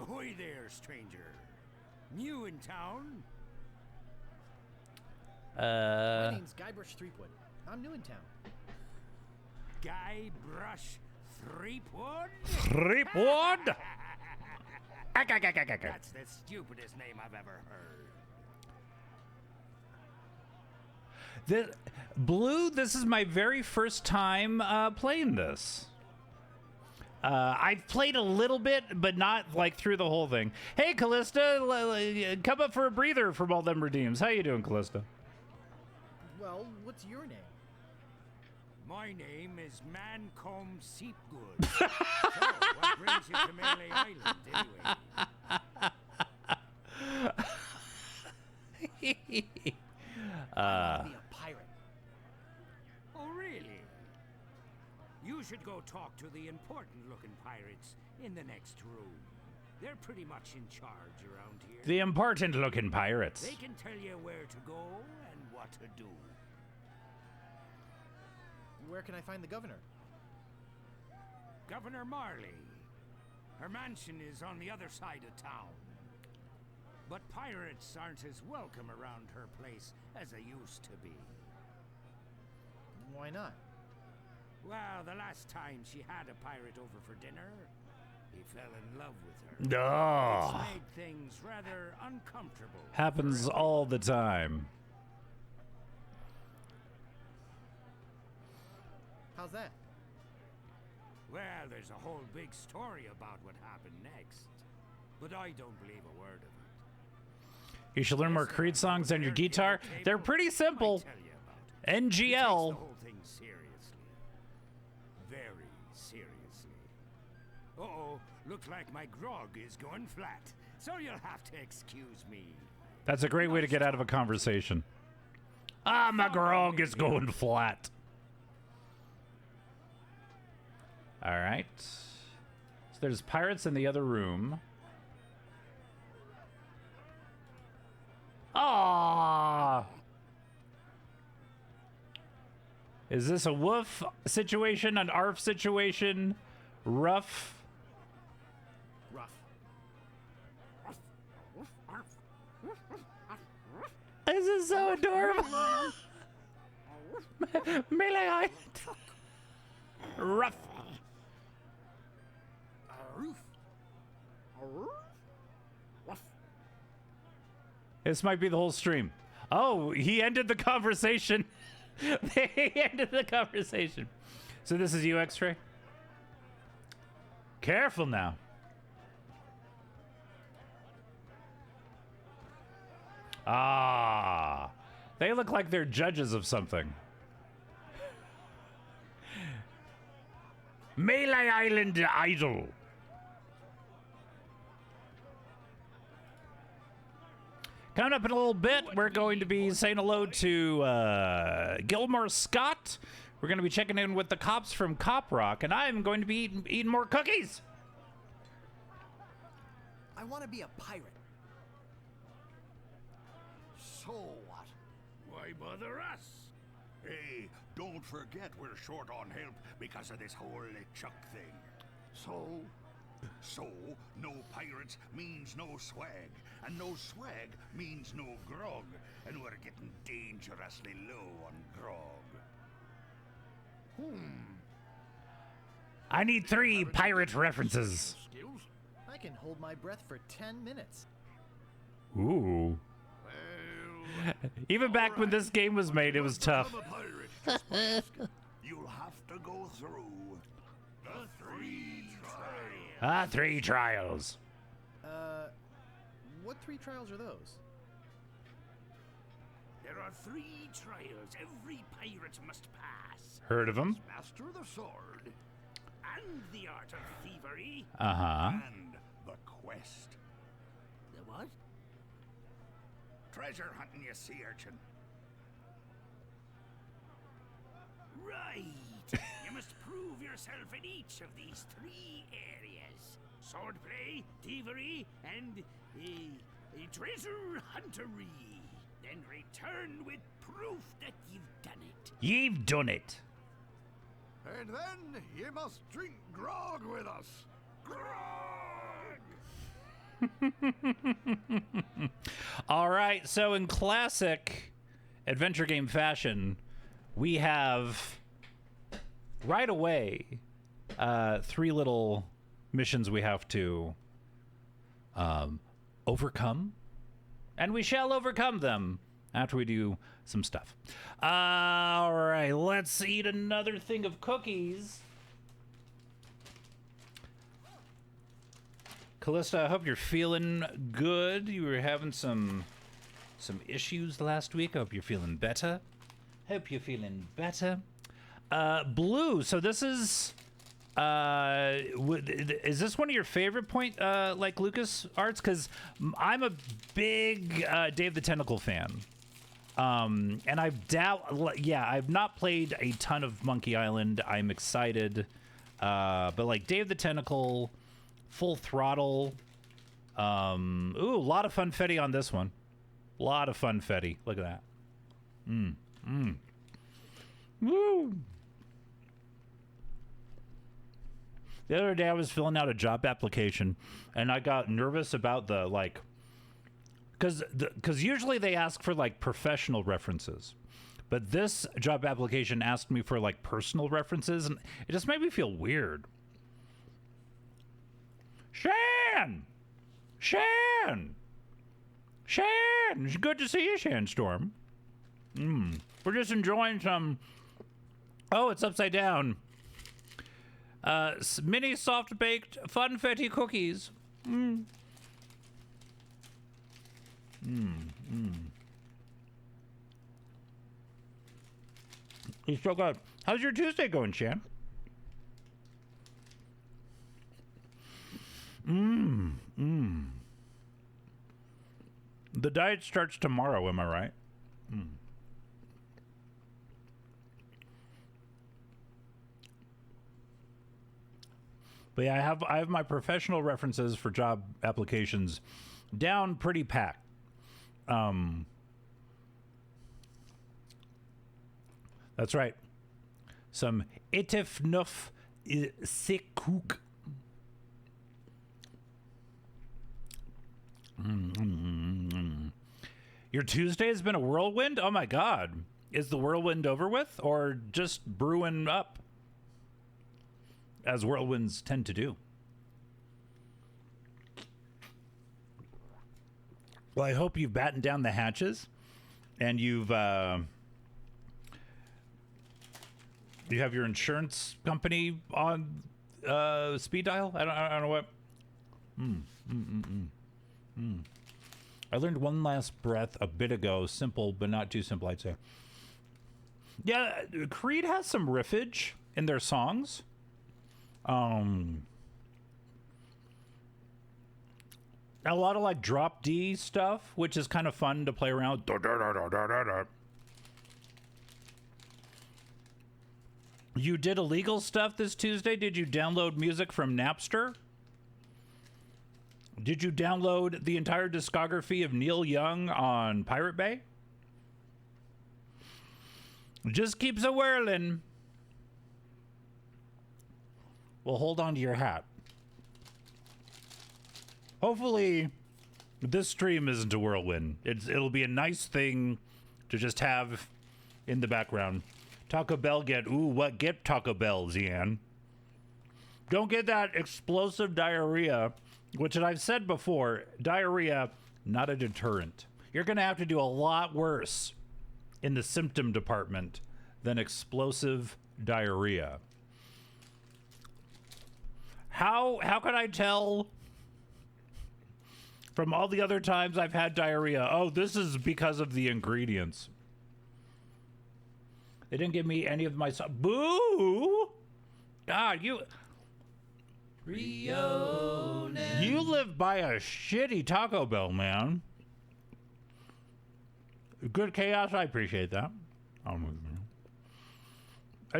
Ahoy there, stranger. New in town? My name's Guybrush Threepwood. I'm new in town. Guybrush Threepwood? Threepwood? That's the stupidest name I've ever heard. Blue, this is my very first time playing this. I've played a little bit, but not like through the whole thing. Hey, Callista, come up for a breather from all them redeems. How you doing, Callista? Well, what's your name? My name is Mancomb Seepgood. So, what brings you to Melee Island, anyway? I want to be a pirate. Oh, really? You should go talk to the important-looking pirates in the next room. They're pretty much in charge around here. The important-looking pirates. They can tell you where to go and what to do. Where can I find the governor? Governor Marley. Her mansion is on the other side of town. But pirates aren't as welcome around her place as they used to be. Why not? Well, the last time she had a pirate over for dinner, he fell in love with her. Oh. It's made things rather uncomfortable. Happens all the time. How's that? Well, there's a whole big story about what happened next. But I don't believe a word of it. You should learn more Creed songs on your guitar. They're pretty simple. Tell you about it. He takes the NGL. whole thing seriously. Very seriously. Uh-oh, looks like my grog is going flat. So you'll have to excuse me. That's a great way to get out of a conversation. Ah, my grog is going flat. All right. So there's pirates in the other room. Ah. Is this a woof situation, an arf situation? Rough? Rough. This is so adorable. Melee Island. Rough. This might be the whole stream. Oh, he ended the conversation. They ended the conversation. So this is you, X-Ray? Careful now. Ah, they look like they're judges of something. Melee Island Idol. Coming up in a little bit, we're going to be saying hello to Gilmore Scott. We're going to be checking in with the cops from Cop Rock, and I'm going to be eating more cookies. I want to be a pirate. So what? Why bother us? Hey, don't forget we're short on help because of this whole LeChuck thing. So, no pirates means no swag, and no swag means no grog, and we're getting dangerously low on grog. I need 3 pirate references. Skills? I can hold my breath for 10 minutes. Ooh. Well, Even back when this game was made, it was tough. I'm a pirate. Just ask. You'll have to go through the 3 trials. 3 trials. What 3 trials are those? There are 3 trials every pirate must pass. Heard of them? Master the sword And the art of thievery. Uh-huh. and the quest. The what? Treasure hunting, you sea urchin. Right. You must prove yourself in each of these 3 areas. Swordplay, thievery, and treasure huntery. Then return with proof that you've done it. You've done it. And then you must drink grog with us. Grog! All right, so in classic adventure game fashion, we have right away 3 little missions we have to overcome, and we shall overcome them after we do some stuff. All right, let's eat another thing of cookies. Callista, I hope you're feeling good. You were having some issues last week. I hope you're feeling better. Hope you're feeling better. Blue, so this is this one of your favorite like Lucas Arts? Because I'm a big Dave the Tentacle fan. And I've not played a ton of Monkey Island. I'm excited. But like Dave the Tentacle, Full Throttle. Ooh, a lot of funfetti on this one. A lot of funfetti. Look at that. Woo! The other day I was filling out a job application and I got nervous about the like, because usually they ask for like professional references, but this job application asked me for like personal references and it just made me feel weird. Shan! It's good to see you, Shanstorm. We're just enjoying some... Oh, it's upside down. Mini soft-baked funfetti cookies. It's so good. How's your Tuesday going, Shan? The diet starts tomorrow, am I right? But yeah, I have my professional references for job applications down pretty packed. That's right. Some etifnuf sikuk. Your Tuesday has been a whirlwind? Oh my god. Is the whirlwind over with or just brewing up? As whirlwinds tend to do. Well, I hope you've battened down the hatches and you have your insurance company on speed dial. I don't know what. I learned one last breath a bit ago. Simple, but not too simple, I'd say. Yeah, Creed has some riffage in their songs. A lot of like drop D stuff, which is kind of fun to play around with. You did illegal stuff this Tuesday? Did you download music from Napster? Did you download the entire discography of Neil Young on Pirate Bay? Just keeps a whirling. Well, hold on to your hat. Hopefully, this stream isn't a whirlwind. It'll be a nice thing to just have in the background. Taco Bell get Taco Bell, Zian? Don't get that explosive diarrhea, which I've said before, diarrhea, not a deterrent. You're gonna have to do a lot worse in the symptom department than explosive diarrhea. How can I tell from all the other times I've had diarrhea? Oh, this is because of the ingredients. They didn't give me any of my boo. God, you live by a shitty Taco Bell, man. Good chaos, I appreciate that. I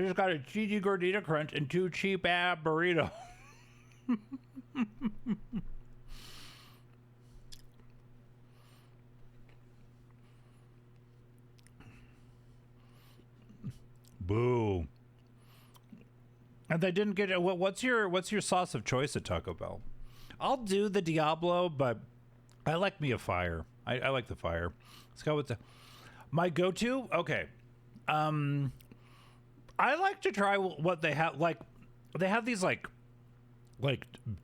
just got a cheesy gordita crunch and 2 cheap ab burritos. Boo. And they didn't get it. What's your sauce of choice at Taco Bell? I'll do the Diablo, but I like me a fire. I like the fire. Let's go with my go-to. Okay. I like to try what they have. Like they have these like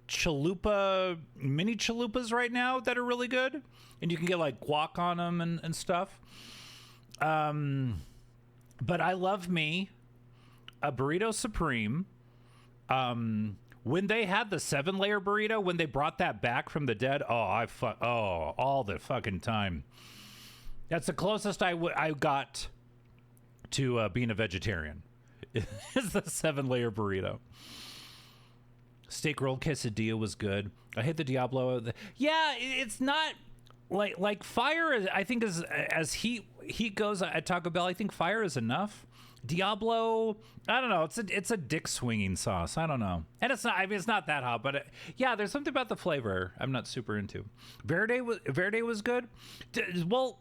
chalupa, mini chalupas right now that are really good, and you can get like guac on them and stuff. But I love me a burrito supreme. When they had the 7-layer burrito, when they brought that back from the dead, all the fucking time. That's the closest I got to being a vegetarian. Is the 7-layer burrito. Steak roll quesadilla was good. I hit the Diablo. Yeah, it's not like fire. I think as heat goes at Taco Bell, I think fire is enough. Diablo, I don't know. It's a dick swinging sauce. I don't know, and it's not. I mean, it's not that hot, but yeah, there's something about the flavor I'm not super into. Verde was good. Well,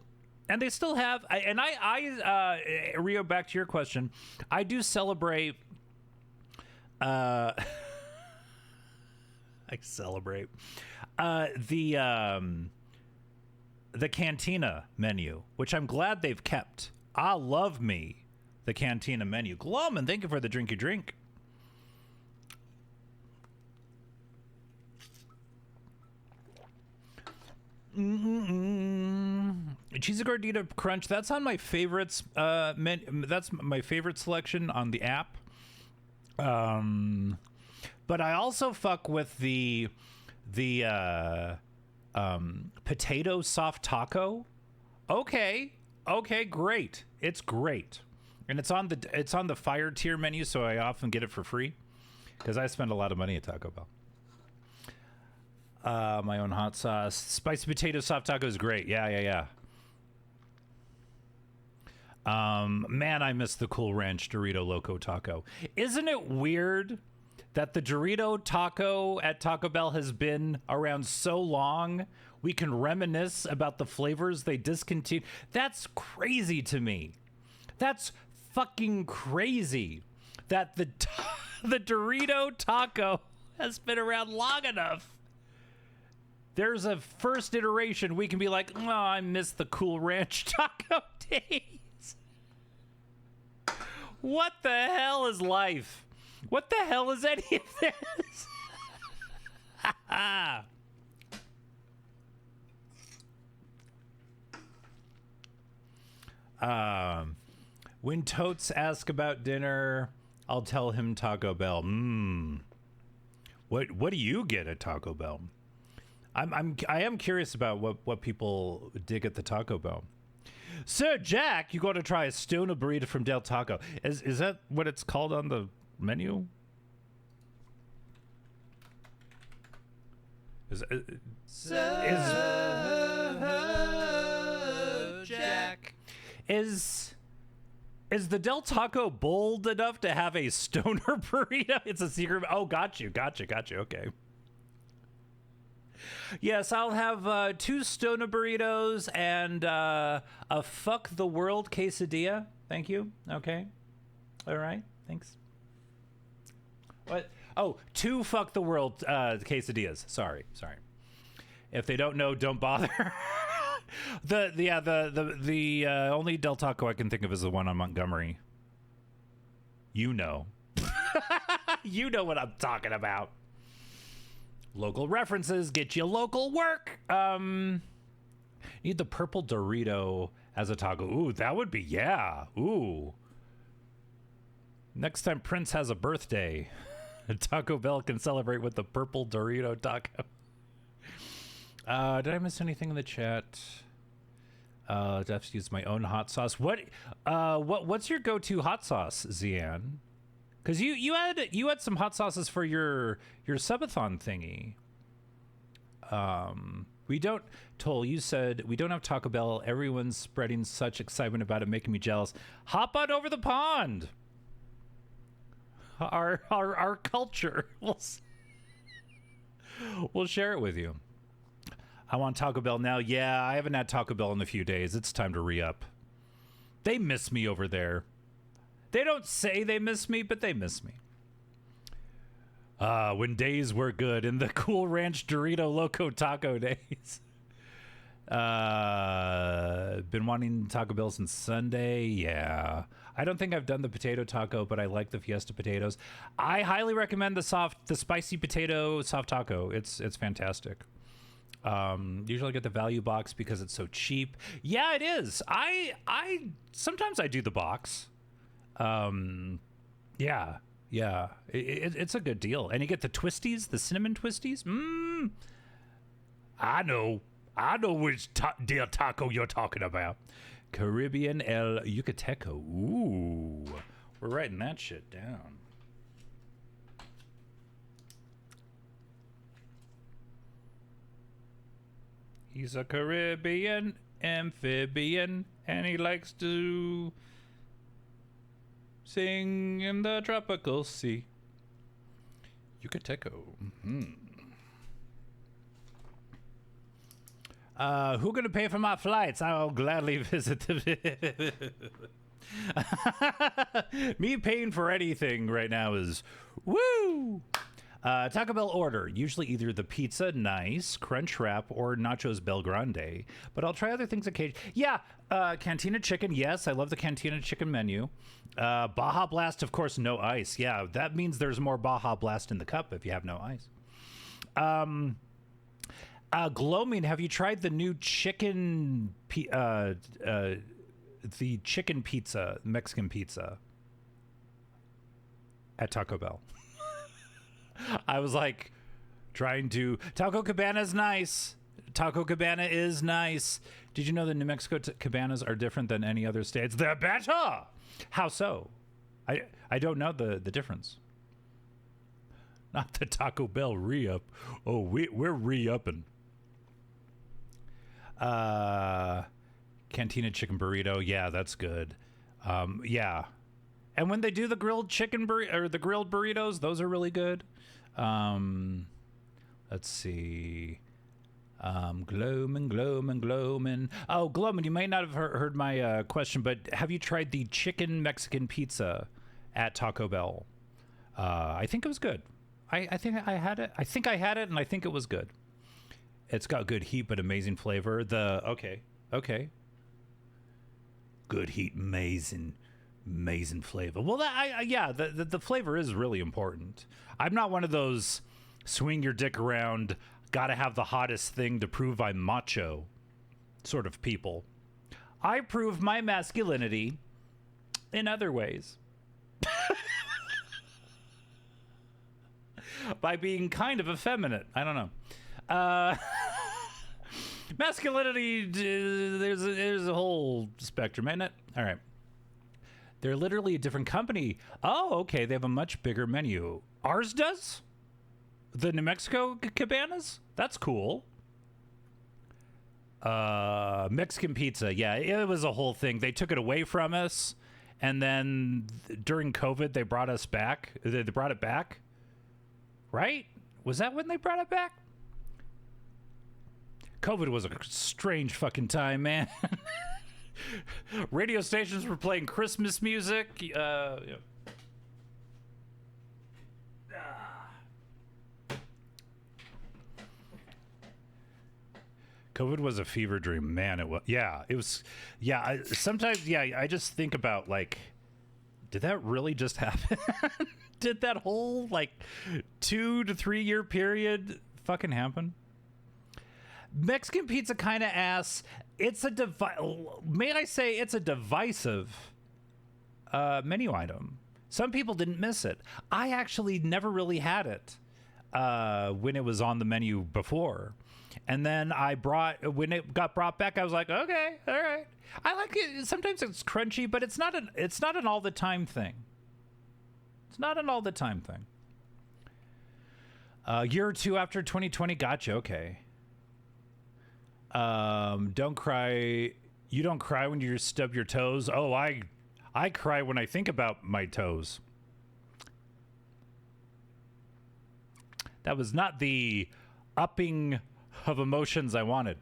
and they still have. Rio, back to your question. I do celebrate. I celebrate the Cantina menu, which I'm glad they've kept. I love me the Cantina menu. Glum, thank you for the drinky drink. Cheesy gordita crunch. That's on my favorites. That's my favorite selection on the app. But I also fuck with the Potato soft taco. Okay, great. It's great, and it's on the fire tier menu, so I often get it for free because I spend a lot of money at Taco Bell. My own hot sauce, spicy potato soft taco is great. Yeah. Man, I miss the Cool Ranch Dorito Loco Taco. Isn't it weird that the Dorito Taco at Taco Bell has been around so long? We can reminisce about the flavors they discontinued. That's crazy to me. That's fucking crazy that the Dorito Taco has been around long enough. There's a first iteration we can be like, oh, I miss the Cool Ranch Taco days. What the hell is life? What the hell is any of this? When Totes ask about dinner, I'll tell him Taco Bell. What do you get at Taco Bell? I am curious about what people dig at the Taco Bell. Sir Jack, you got to try a stoner burrito from Del Taco. Is that what it's called on the menu? Jack. Is the Del Taco bold enough to have a stoner burrito? It's a secret. Oh, got you. Okay. Yes, I'll have 2 stoner burritos and a fuck the world quesadilla. Thank you. Okay. All right. Thanks. What? Oh, 2 fuck the world quesadillas. Sorry. If they don't know, don't bother. The only Del Taco I can think of is the one on Montgomery. You know. You know what I'm talking about. Local references get you local work. Need the purple Dorito as a taco. Ooh, that would be, yeah. Ooh. Next time Prince has a birthday, Taco Bell can celebrate with the purple Dorito taco. Did I miss anything in the chat? I have to use my own hot sauce. What's your go-to hot sauce, Zian? Because you had some hot sauces for your subathon thingy. We don't. Toll, you said we don't have Taco Bell. Everyone's spreading such excitement about it, making me jealous. Hop on over the pond. Our culture. We'll share it with you. I want Taco Bell now. Yeah, I haven't had Taco Bell in a few days. It's time to re-up. They miss me over there. They don't say they miss me, but they miss me. When days were good in the Cool Ranch Dorito Loco Taco days. Been wanting Taco Bell since Sunday. Yeah. I don't think I've done the potato taco, but I like the Fiesta potatoes. I highly recommend the spicy potato soft taco. It's fantastic. Usually I get the value box because it's so cheap. Yeah, it is. I sometimes I do the box. Yeah. It's a good deal. And you get the twisties, the cinnamon twisties. I know which Del Taco you're talking about. Caribbean El Yucateco. Ooh, we're writing that shit down. He's a Caribbean amphibian, and he likes to sing in the tropical sea. Yucateco. Who gonna pay for my flights? I'll gladly visit the... Me paying for anything right now is woo! Taco Bell order. Usually either the pizza, nice, crunch wrap, or nachos Bel Grande. But I'll try other things occasionally. Yeah, Cantina Chicken. Yes, I love the Cantina Chicken menu. Baja Blast, of course, no ice. Yeah, that means there's more Baja Blast in the cup if you have no ice. Gloaming, have you tried the new chicken, the chicken pizza, Mexican pizza at Taco Bell? I was like trying to, Taco Cabana's nice. Taco Cabana is nice. Did you know that New Mexico cabanas are different than any other states? They're better. How so? I don't know the difference. Not the Taco Bell re-up. Oh, we're re-upping. Cantina chicken burrito. Yeah, that's good. Yeah. And when they do the grilled chicken or the grilled burritos, those are really good. Let's see. Gloman. Oh, Gloman, you might not have heard my question, but have you tried the chicken Mexican pizza at Taco Bell? I think it was good. I think I had it. I think I had it, and I think it was good. It's got good heat, but amazing flavor. Okay. Good heat, amazing flavor. Well, the flavor is really important. I'm not one of those swing your dick around, gotta have the hottest thing to prove I'm macho sort of people. I prove my masculinity in other ways. By being kind of effeminate. I don't know. Masculinity, there's a whole spectrum, isn't it? All right. They're literally a different company. Oh, okay. They have a much bigger menu. Ours does? The New Mexico cabanas? That's cool. Mexican pizza. Yeah, it was a whole thing. They took it away from us. And then during COVID, they brought us back. They brought it back. Right? Was that when they brought it back? COVID was a strange fucking time, man. Radio stations were playing Christmas music. Yeah. COVID was a fever dream, man. It was. Yeah, it was. Yeah, sometimes. Yeah, I just think about like, did that really just happen? Did that whole like 2 to 3 year period fucking happen? Mexican pizza kind of ass. It's may I say it's a divisive menu item. Some people didn't miss it. I actually never really had it when it was on the menu before. And then when it got brought back, I was like, okay, all right. I like it. Sometimes it's crunchy, but it's not an all the time thing. It's not an all the time thing. A year or two after 2020, gotcha. Okay. Don't cry. You don't cry when you stub your toes. Oh, I cry when I think about my toes. That was not the upping of emotions I wanted.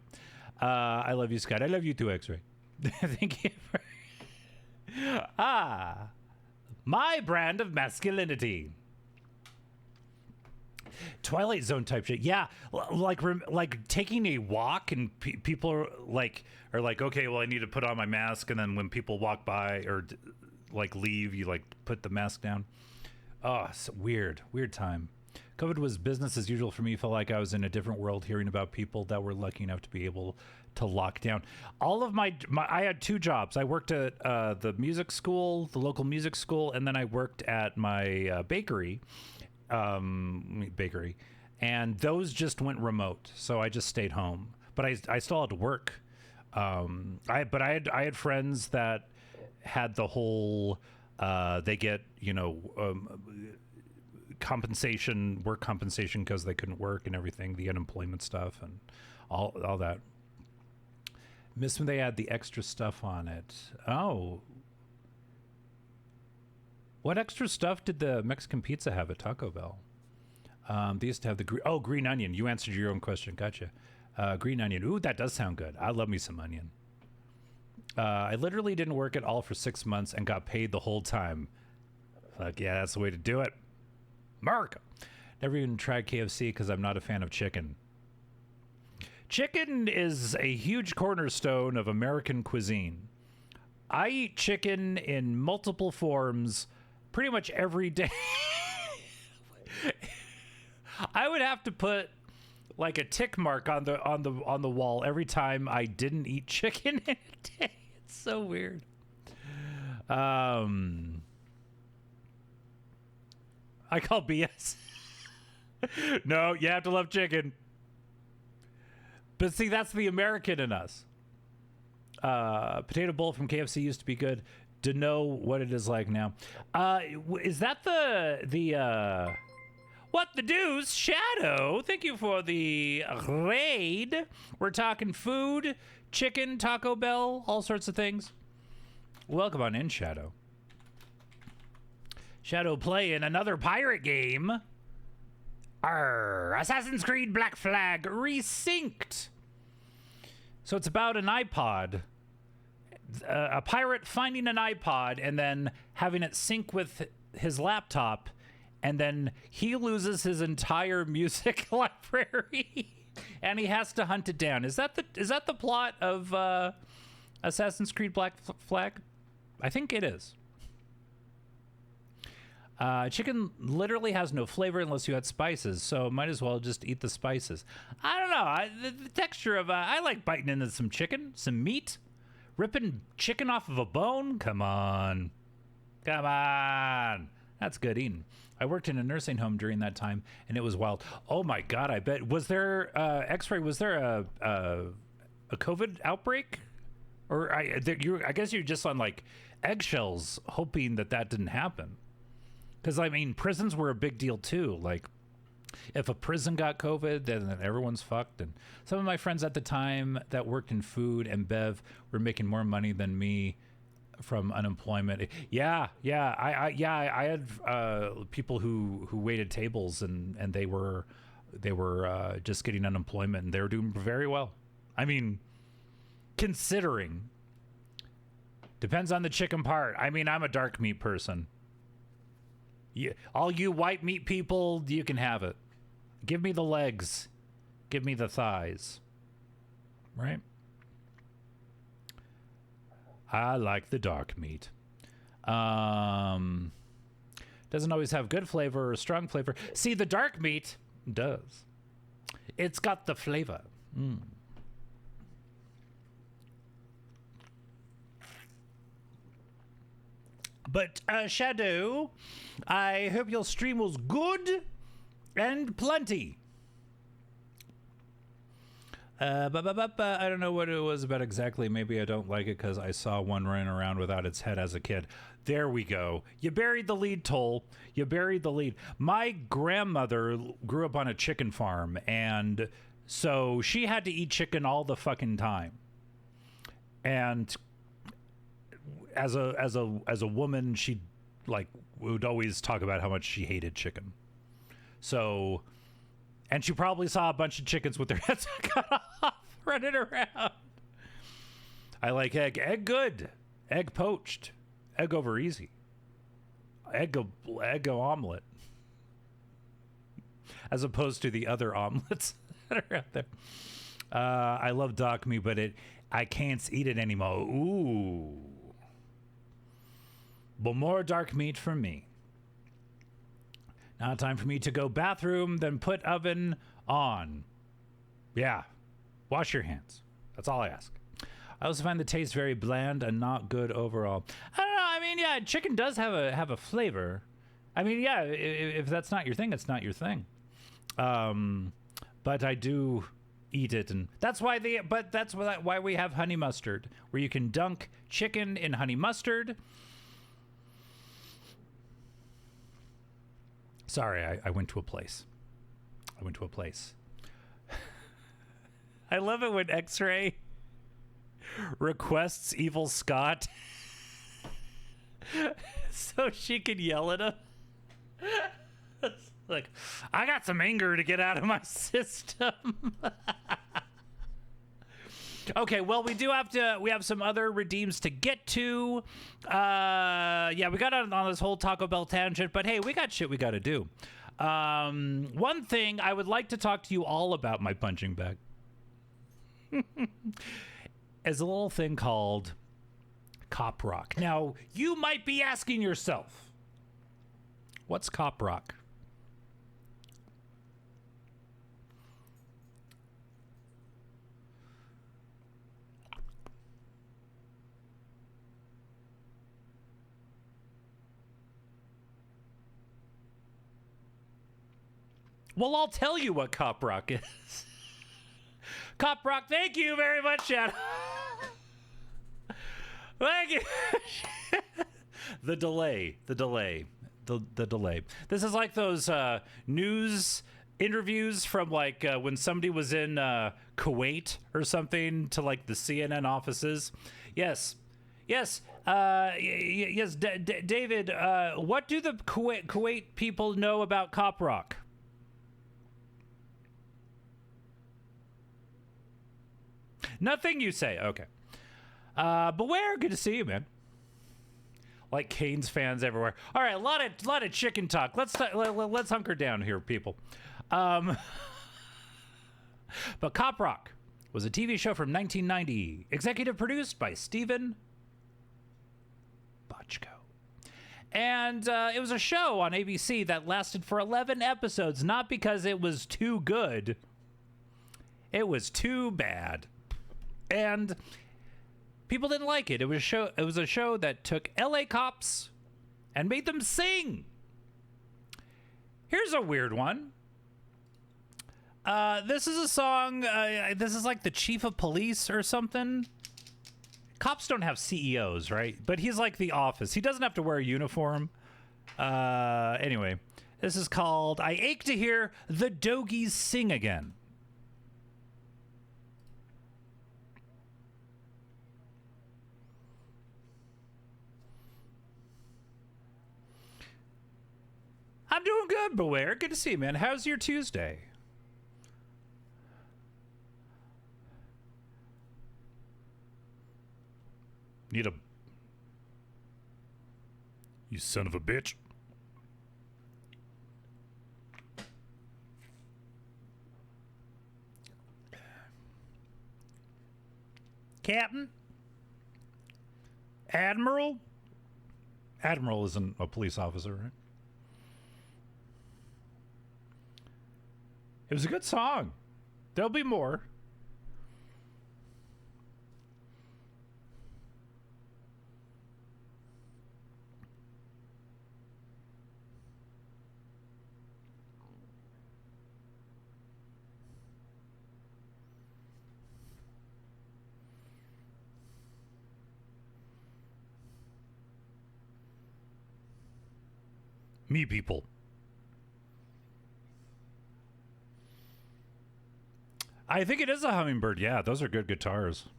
I love you, Scott. I love you too, X-Ray. Thank you. My brand of masculinity. Twilight Zone type shit. Yeah, like taking a walk and people are like, okay, well, I need to put on my mask, and then when people walk by or like leave, you like put the mask down. Oh, it's weird time. COVID was business as usual for me. Felt like I was in a different world hearing about people that were lucky enough to be able to lock down. All of my I had 2 jobs. I worked at the music school, the local music school, and then I worked at my bakery, and those just went remote. So I just stayed home, but I still had to work. I had friends that had the whole they get work compensation because they couldn't work and everything, the unemployment stuff and all that. Miss when they add the extra stuff on it. Oh, what extra stuff did the Mexican pizza have at Taco Bell? They used to have the green onion. You answered your own question. Gotcha. Green onion. Ooh, that does sound good. I love me some onion. I literally didn't work at all for 6 months and got paid the whole time. Fuck yeah, that's the way to do it. America. Never even tried KFC because I'm not a fan of chicken. Chicken is a huge cornerstone of American cuisine. I eat chicken in multiple forms pretty much every day. I would have to put like a tick mark on the wall every time I didn't eat chicken in a day. It's so weird. I call BS. No, you have to love chicken. But see, that's the American in us. Potato bowl from KFC used to be good. To know what it is like now. Is that the what the deuce? Shadow, thank you for the raid. We're talking food, chicken, Taco Bell, all sorts of things. Welcome on in, Shadow. Shadow playing another pirate game. Assassin's Creed Black Flag resynced. So it's about an iPod. A pirate finding an iPod and then having it sync with his laptop, and then he loses his entire music library and he has to hunt it down. Is that the plot of Assassin's Creed Black Flag? I think it is. Chicken literally has no flavor unless you add spices, so might as well just eat the spices. I don't know. The texture of I like biting into some chicken, some meat. Ripping chicken off of a bone? Come on. Come on. That's good eating. I worked in a nursing home during that time, and it was wild. Oh, my God, I bet. Was there X-ray? Was there a COVID outbreak? Or I guess you're just on, like, eggshells hoping that didn't happen. Because, I mean, prisons were a big deal, too. Like, if a prison got COVID, then everyone's fucked. And some of my friends at the time that worked in food and bev were making more money than me from unemployment. I had people who waited tables and they were just getting unemployment, and they were doing very well. I mean, considering. Depends on the chicken part. I mean, I'm a dark meat person. All you white meat people, you can have it. Give me the legs. Give me the thighs. Right? I like the dark meat. Doesn't always have good flavor or strong flavor. See, the dark meat does. It's got the flavor. But, Shadow, I hope your stream was good and plenty. I don't know what it was about exactly. Maybe I don't like it because I saw one running around without its head as a kid. There we go. You buried the lead, Toll. You buried the lead. My grandmother grew up on a chicken farm, and so she had to eat chicken all the fucking time. And as a woman, she would always talk about how much she hated chicken. So, and she probably saw a bunch of chickens with their heads cut off running around. I like egg. Egg good. Egg poached. Egg over easy. Egg omelet. As opposed to the other omelets that are out there. I love dark meat, but I can't eat it anymore. Ooh. But more dark meat for me. Now time for me to go bathroom, then put oven on. Yeah. Wash your hands. That's all I ask. I also find the taste very bland and not good overall. I don't know. I mean, yeah, chicken does have a flavor. I mean, yeah, if that's not your thing, it's not your thing. But I do eat it, and that's why why we have honey mustard, where you can dunk chicken in honey mustard. Sorry, I went to a place. I love it when X-Ray requests Evil Scott so she can yell at him. It's like, I got some anger to get out of my system. Okay, well, we have some other redeems to get to. Yeah, we got on this whole Taco Bell tangent, but hey, we got shit we got to do. One thing I would like to talk to you all about, my punching bag, is a little thing called Cop Rock. Now, you might be asking yourself, what's Cop Rock? Well, I'll tell you what Cop Rock is. Cop Rock, thank you very much, Shadow. Thank you. The delay. This is like those news interviews from like when somebody was in Kuwait or something to like the CNN offices. Yes. David, what do the Kuwait people know about Cop Rock? Nothing, you say. Okay. Beware, good to see you, man. Like Canes fans everywhere. All right, a lot of chicken talk. Let's hunker down here, people. But Cop Rock was a TV show from 1990, executive produced by Steven Bochco. And it was a show on ABC that lasted for 11 episodes, not because it was too good. It was too bad. And people didn't like it. It was a show that took LA cops and made them sing. Here's a weird one. This is a song. This is like the chief of police or something. Cops don't have CEOs, right? But he's like the office. He doesn't have to wear a uniform. Anyway, this is called "I Ache to Hear the Dogies Sing Again." I'm doing good, Beware. Good to see you, man. How's your Tuesday? Need a... You son of a bitch. Captain? Admiral? Admiral isn't a police officer, right? It was a good song. There'll be more. Me people. I think it is a hummingbird. Yeah, those are good guitars.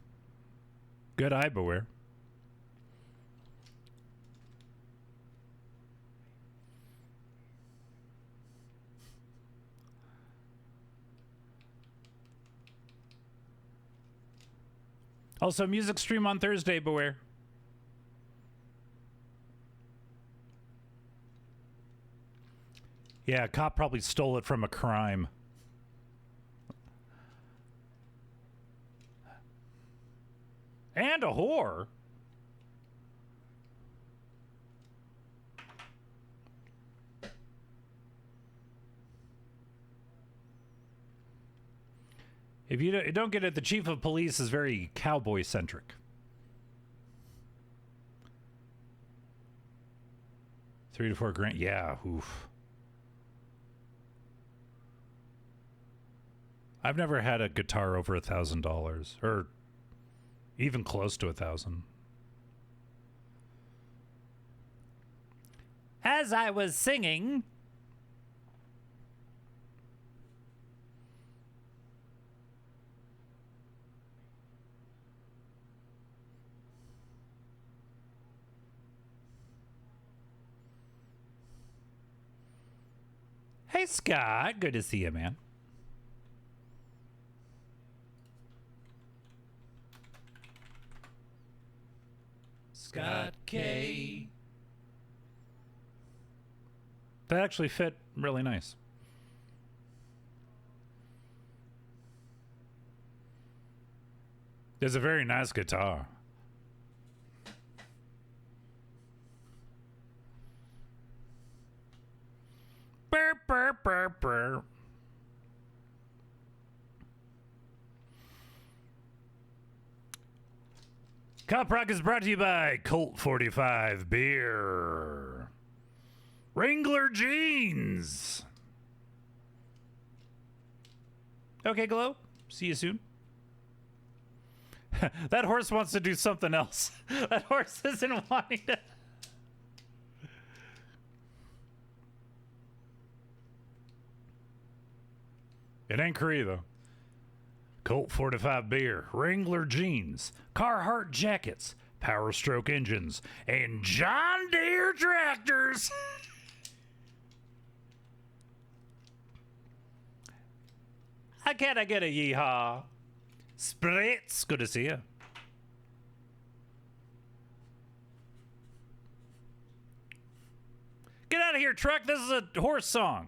Good eye, Beware. Also, music stream on Thursday, Beware. Yeah, a cop probably stole it from a crime. And a whore. If you don't get it, the chief of police is very cowboy-centric. 3 to 4 grand. Yeah, oof. I've never had a guitar over $1,000, or even close to 1,000. As I was singing, hey Scott, good to see you, man. Scott K. That actually fit really nice. It's a very nice guitar. Burr, burr, burr, burr. Cop Rock is brought to you by Colt 45 Beer. Wrangler Jeans. Okay, Glow. See you soon. That horse wants to do something else. That horse isn't wanting to. It ain't Korea, though. Colt 45 beer, Wrangler jeans, Carhartt jackets, Power Stroke engines, and John Deere tractors. Can I get a yeehaw? Spritz, good to see you. Get out of here, truck. This is a horse song.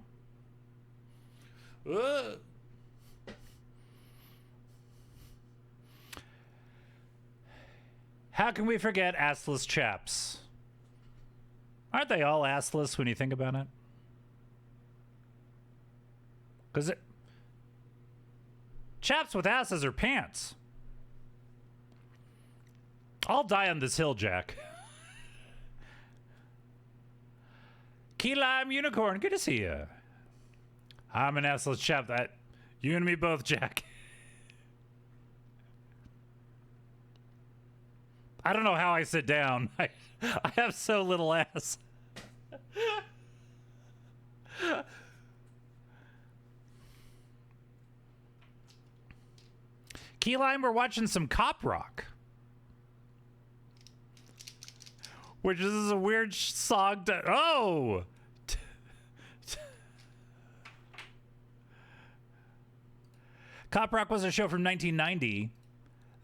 How can we forget assless chaps? Aren't they all assless when you think about it? Because chaps with asses are pants. I'll die on this hill, Jack. Key Lime Unicorn, good to see you. I'm an assless chap. That you and me both, Jack. I don't know how I sit down. I have so little ass. Key Lime, we're watching some cop rock. Which is a weird song to... Oh! Cop Rock was a show from 1990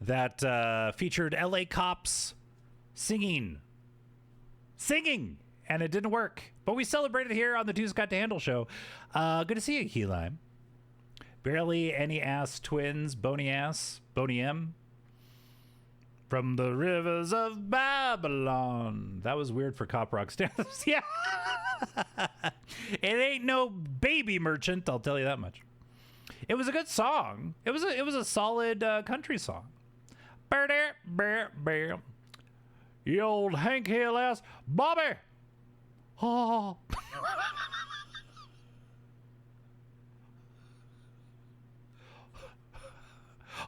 that featured LA cops singing. And it didn't work. But we celebrated here on the Two's Got to Handle show. Good to see you, Key Lime. Barely Any Ass Twins, Boney M. From the rivers of Babylon. That was weird for Cop Rock standards. Yeah. It ain't no baby merchant, I'll tell you that much. It was a good song. It was a solid country song. You old Hank Hill ass Bobby. Oh.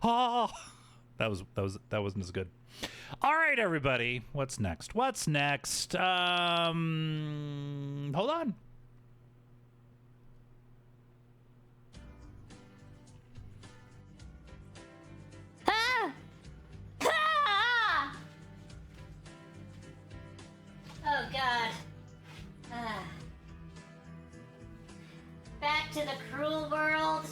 Oh. That wasn't as good. All right, everybody. What's next? Hold on. Oh, God. Back to the cruel world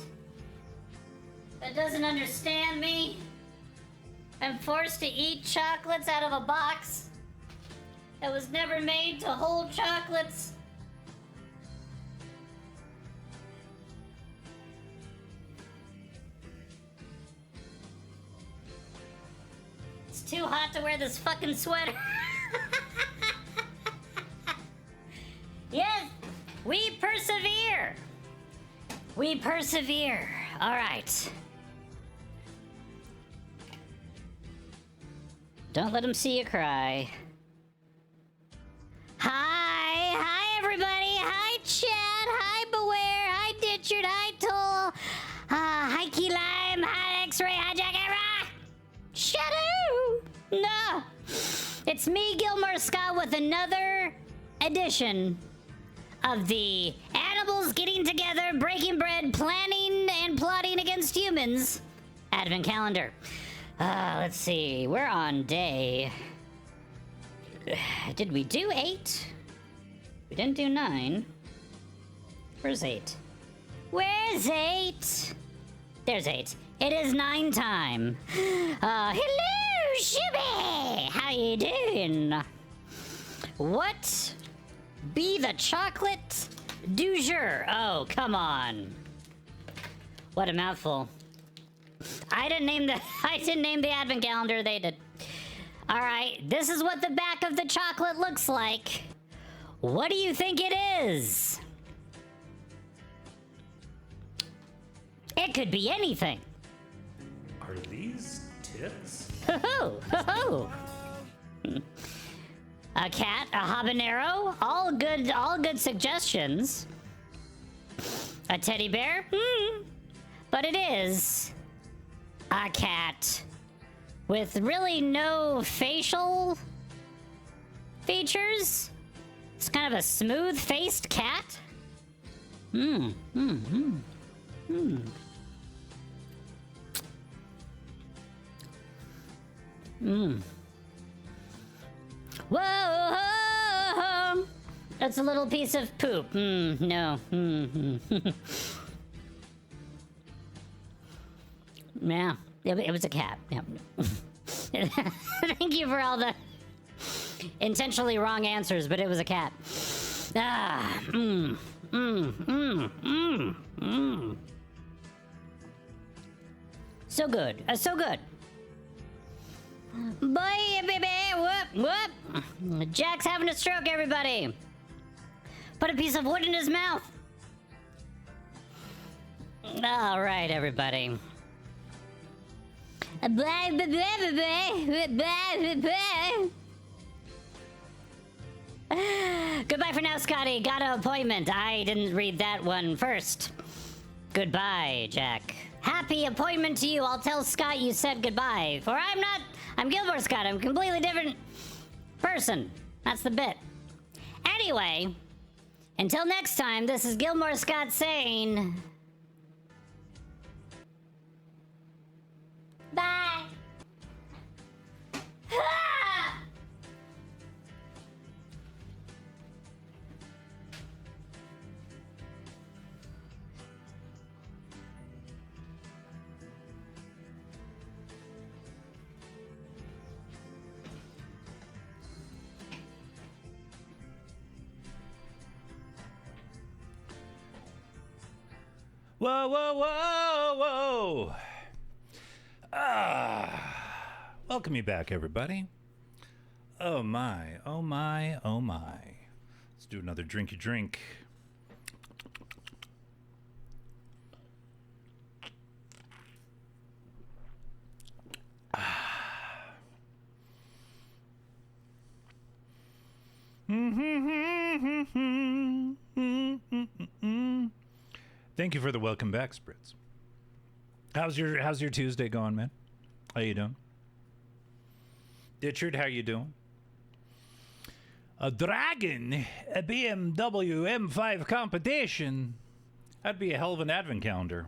that doesn't understand me. I'm forced to eat chocolates out of a box that was never made to hold chocolates. It's too hot to wear this fucking sweater. Yes, we persevere. We persevere. All right. Don't let them see you cry. Hi everybody. Hi Chad. Hi Beware. Hi Ditchard. Hi Toll. Hi Key Lime. Hi X-Ray. Hi Jack Rock. Shadow. No. It's me, Gilmore Scott, with another edition of the Animals Getting Together, Breaking Bread, Planning and Plotting Against Humans Advent Calendar. Let's see. We're on day... Did we do 8? We didn't do 9. Where's 8? Where's 8? There's 8. It is 9 time. Hello, Shibby! How you doing? What be the chocolate du jour? Oh, come on. What a mouthful. I didn't name the advent calendar, they did. All right, this is what the back of the chocolate looks like. What do you think it is? It could be anything. Are these tits? Ho ho. A cat, a habanero, all good suggestions. A teddy bear? But it is a cat with really no facial features. It's kind of a smooth-faced cat. Whoa, that's a little piece of poop. No. Yeah, it was a cat. Yeah. Thank you for all the intentionally wrong answers, but it was a cat. So good. So good. Bye, baby. Whoop, whoop. Jack's having a stroke, everybody. Put a piece of wood in his mouth. All right, everybody. Bye, bye, bye, bye, bye, bye. Goodbye for now, Scotty. Got an appointment. I didn't read that one first. Goodbye, Jack. Happy appointment to you. I'll tell Scott you said goodbye. For I'm Gilmore Scott. I'm a completely different person. That's the bit. Anyway, until next time, this is Gilmore Scott saying... Bye. Ah! Whoa, whoa, whoa, whoa. Welcome me back, everybody. Oh my, oh my, oh my. Let's do another drinky drink. Thank you for the welcome back, Spritz. How's your Tuesday going, man? How you doing? Ditchard, how you doing? A dragon, a BMW M5 competition. That'd be a hell of an advent calendar.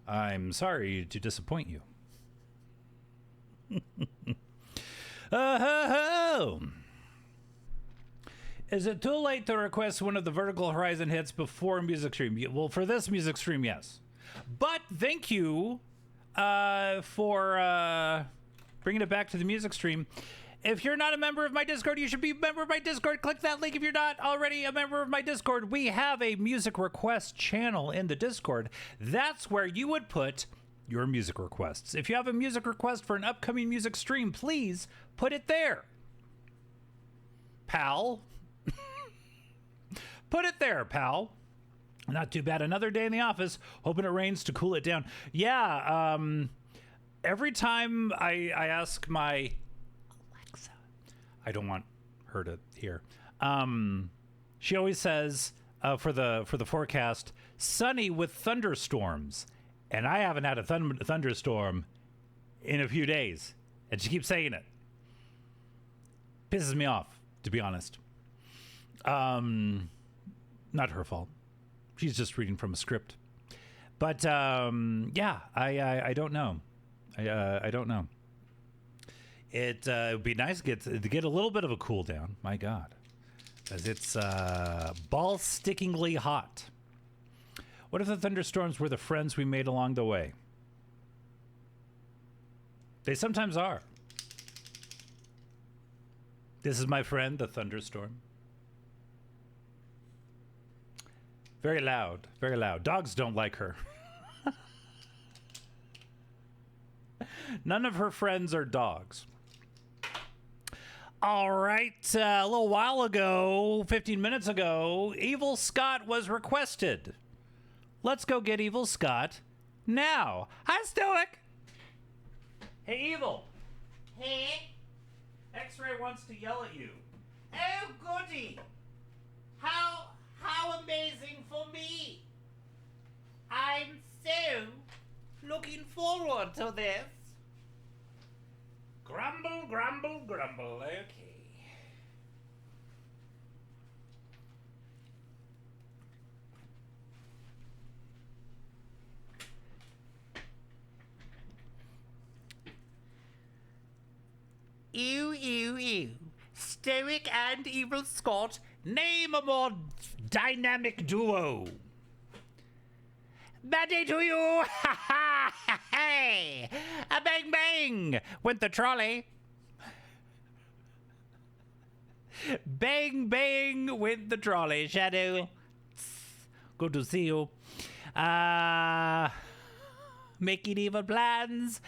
I'm sorry to disappoint you. Ho! Is it too late to request one of the Vertical Horizon hits before music stream? Well, for this music stream, yes. But thank you for bringing it back to the music stream. If you're not a member of my Discord, you should be a member of my Discord. Click that link if you're not already a member of my Discord. We have a music request channel in the Discord. That's where you would put your music requests. If you have a music request for an upcoming music stream, please put it there. Pal. Put it there, pal. Not too bad. Another day in the office. Hoping it rains to cool it down. Yeah, every time I ask my Alexa, I don't want her to hear. She always says for the forecast, sunny with thunderstorms, and I haven't had a thunderstorm in a few days, and she keeps saying it. Pisses me off, to be honest. Not her fault. She's just reading from a script. But yeah, I don't know. I don't know. It would be nice to get a little bit of a cool down. My God, because it's ball-stickingly hot. What if the thunderstorms were the friends we made along the way? They sometimes are. This is my friend, the thunderstorm. Very loud, very loud. Dogs don't like her. None of her friends are dogs. All right, a little while ago, 15 minutes ago, Evil Scott was requested. Let's go get Evil Scott now. Hi, Stoic. Hey, Evil. Hey. X-Ray wants to yell at you. Oh, goody. How amazing for me. I'm so looking forward to this. Stoic and Evil Scott. Name a more dynamic duo. Bad day to you! Ha ha! Hey! A bang bang! Went the trolley. Bang bang went the trolley, Shadow. Good to see you. Making evil plans.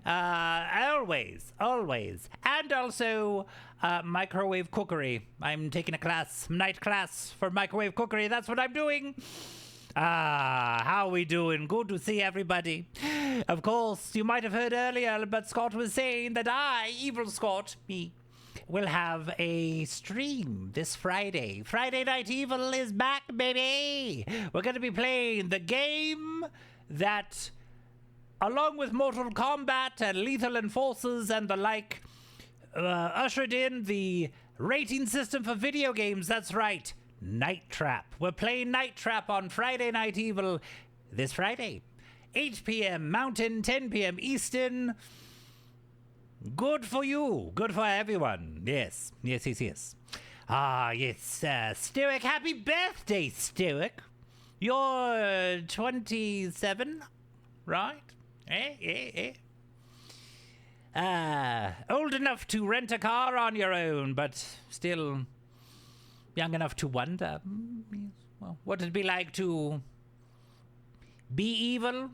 Always. And also, microwave cookery. I'm taking a night class for microwave cookery. That's what I'm doing. How we doing? Good to see everybody. Of course, you might have heard earlier, but Scott was saying that Evil Scott, me, will have a stream this Friday. Friday Night Evil is back, baby. We're going to be playing the game that, along with Mortal Kombat and Lethal Enforcers and the like, ushered in the rating system for video games. That's right. Night Trap. We're playing Night Trap on Friday Night Evil this Friday. 8 p.m. Mountain, 10 p.m. Eastern. Good for you. Good for everyone. Yes. Ah, yes. Stoic, happy birthday, Stoic. You're 27, right? Old enough to rent a car on your own, but still young enough to wonder, well, what it'd be like to be evil,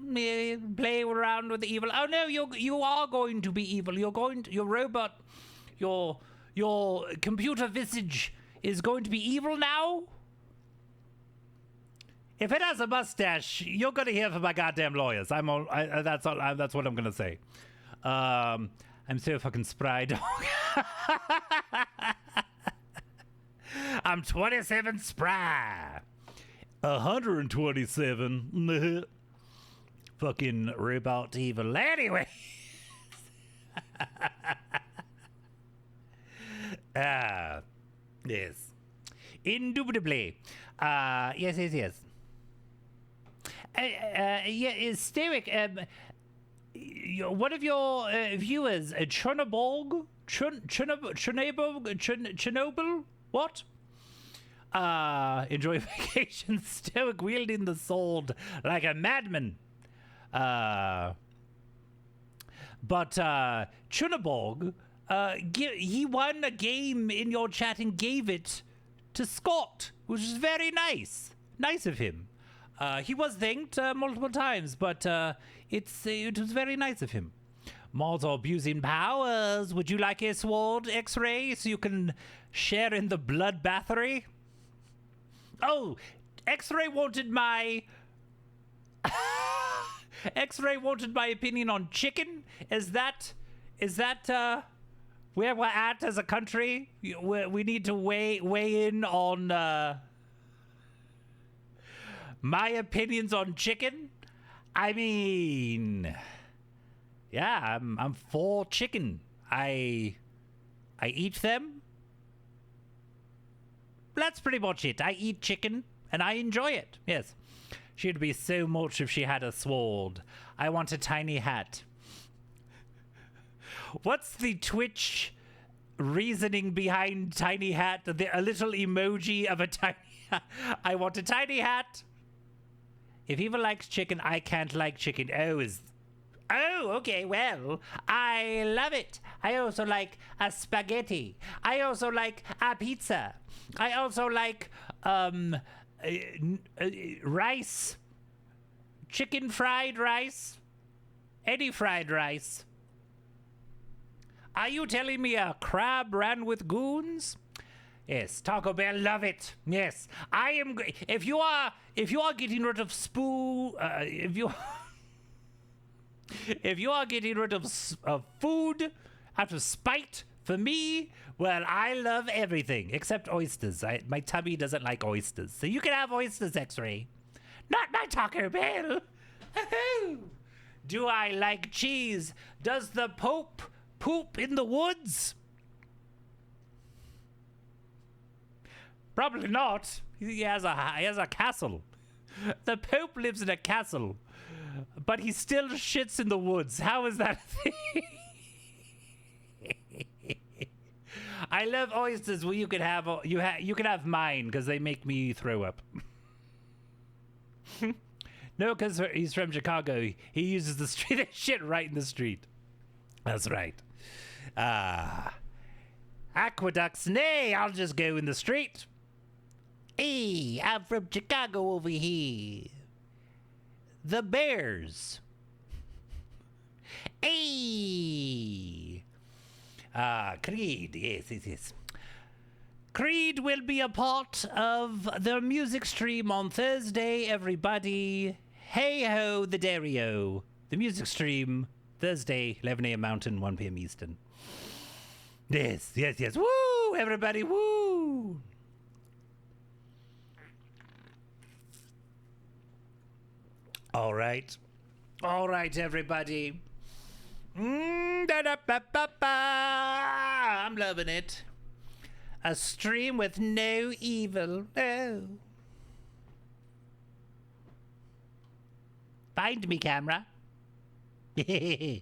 play around with evil. Oh no, you are going to be evil. Your robot, your computer visage is going to be evil now. If it has a mustache, you're gonna hear from my goddamn lawyers. That's what I'm gonna say. I'm so fucking spry, dog. I'm 27 spry. 127. Fucking robot evil. Anyway. Yes. Indubitably. Yes. Is Stoic, one of your viewers, Chernobyl, what? Enjoy vacation, Stoic wielding the sword like a madman. But Chernobyl, he won a game in your chat and gave it to Scott, which is very nice. Nice of him. He was thanked multiple times, but it was very nice of him. Mods are abusing powers. Would you like a sword, X-Ray, so you can share in the blood battery? Oh, X-Ray wanted my... X-Ray wanted my opinion on chicken. Is that where we're at as a country? We need to weigh in on my opinions on chicken. I mean, yeah, I'm for chicken. I eat them. That's pretty much it. I eat chicken and I enjoy it. Yes. She'd be so much if she had a sword. I want a tiny hat. What's the Twitch reasoning behind tiny hat? A little emoji of a tiny hat. I want a tiny hat. If Eva likes chicken, I can't like chicken. Oh, okay, well, I love it. I also like a spaghetti. I also like a pizza. I also like rice. Chicken fried rice. Any fried rice. Are you telling me a crab ran with goons? Yes, Taco Bell, love it. Yes, I am. If you are getting rid of if you are getting rid of food out of spite for me, well, I love everything except oysters. My tummy doesn't like oysters, so you can have oysters, X-Ray. Not my Taco Bell. Do I like cheese? Does the Pope poop in the woods? Probably not. He has a castle. The Pope lives in a castle, but he still shits in the woods. How is that a thing? I love oysters. Well, you can have you can have mine because they make me throw up. No, because he's from Chicago. He uses the street shit right in the street. That's right. Aqueducts. Nay, I'll just go in the street. Hey, I'm from Chicago over here. The Bears. Hey. Creed. Yes. Creed will be a part of the music stream on Thursday, everybody. Hey ho, the Dario. The music stream, Thursday, 11 a.m. Mountain, 1 p.m. Eastern. Yes. Woo, everybody, woo. All right, everybody. I'm loving it. A stream with no evil. Oh. Find me, camera. Anywho.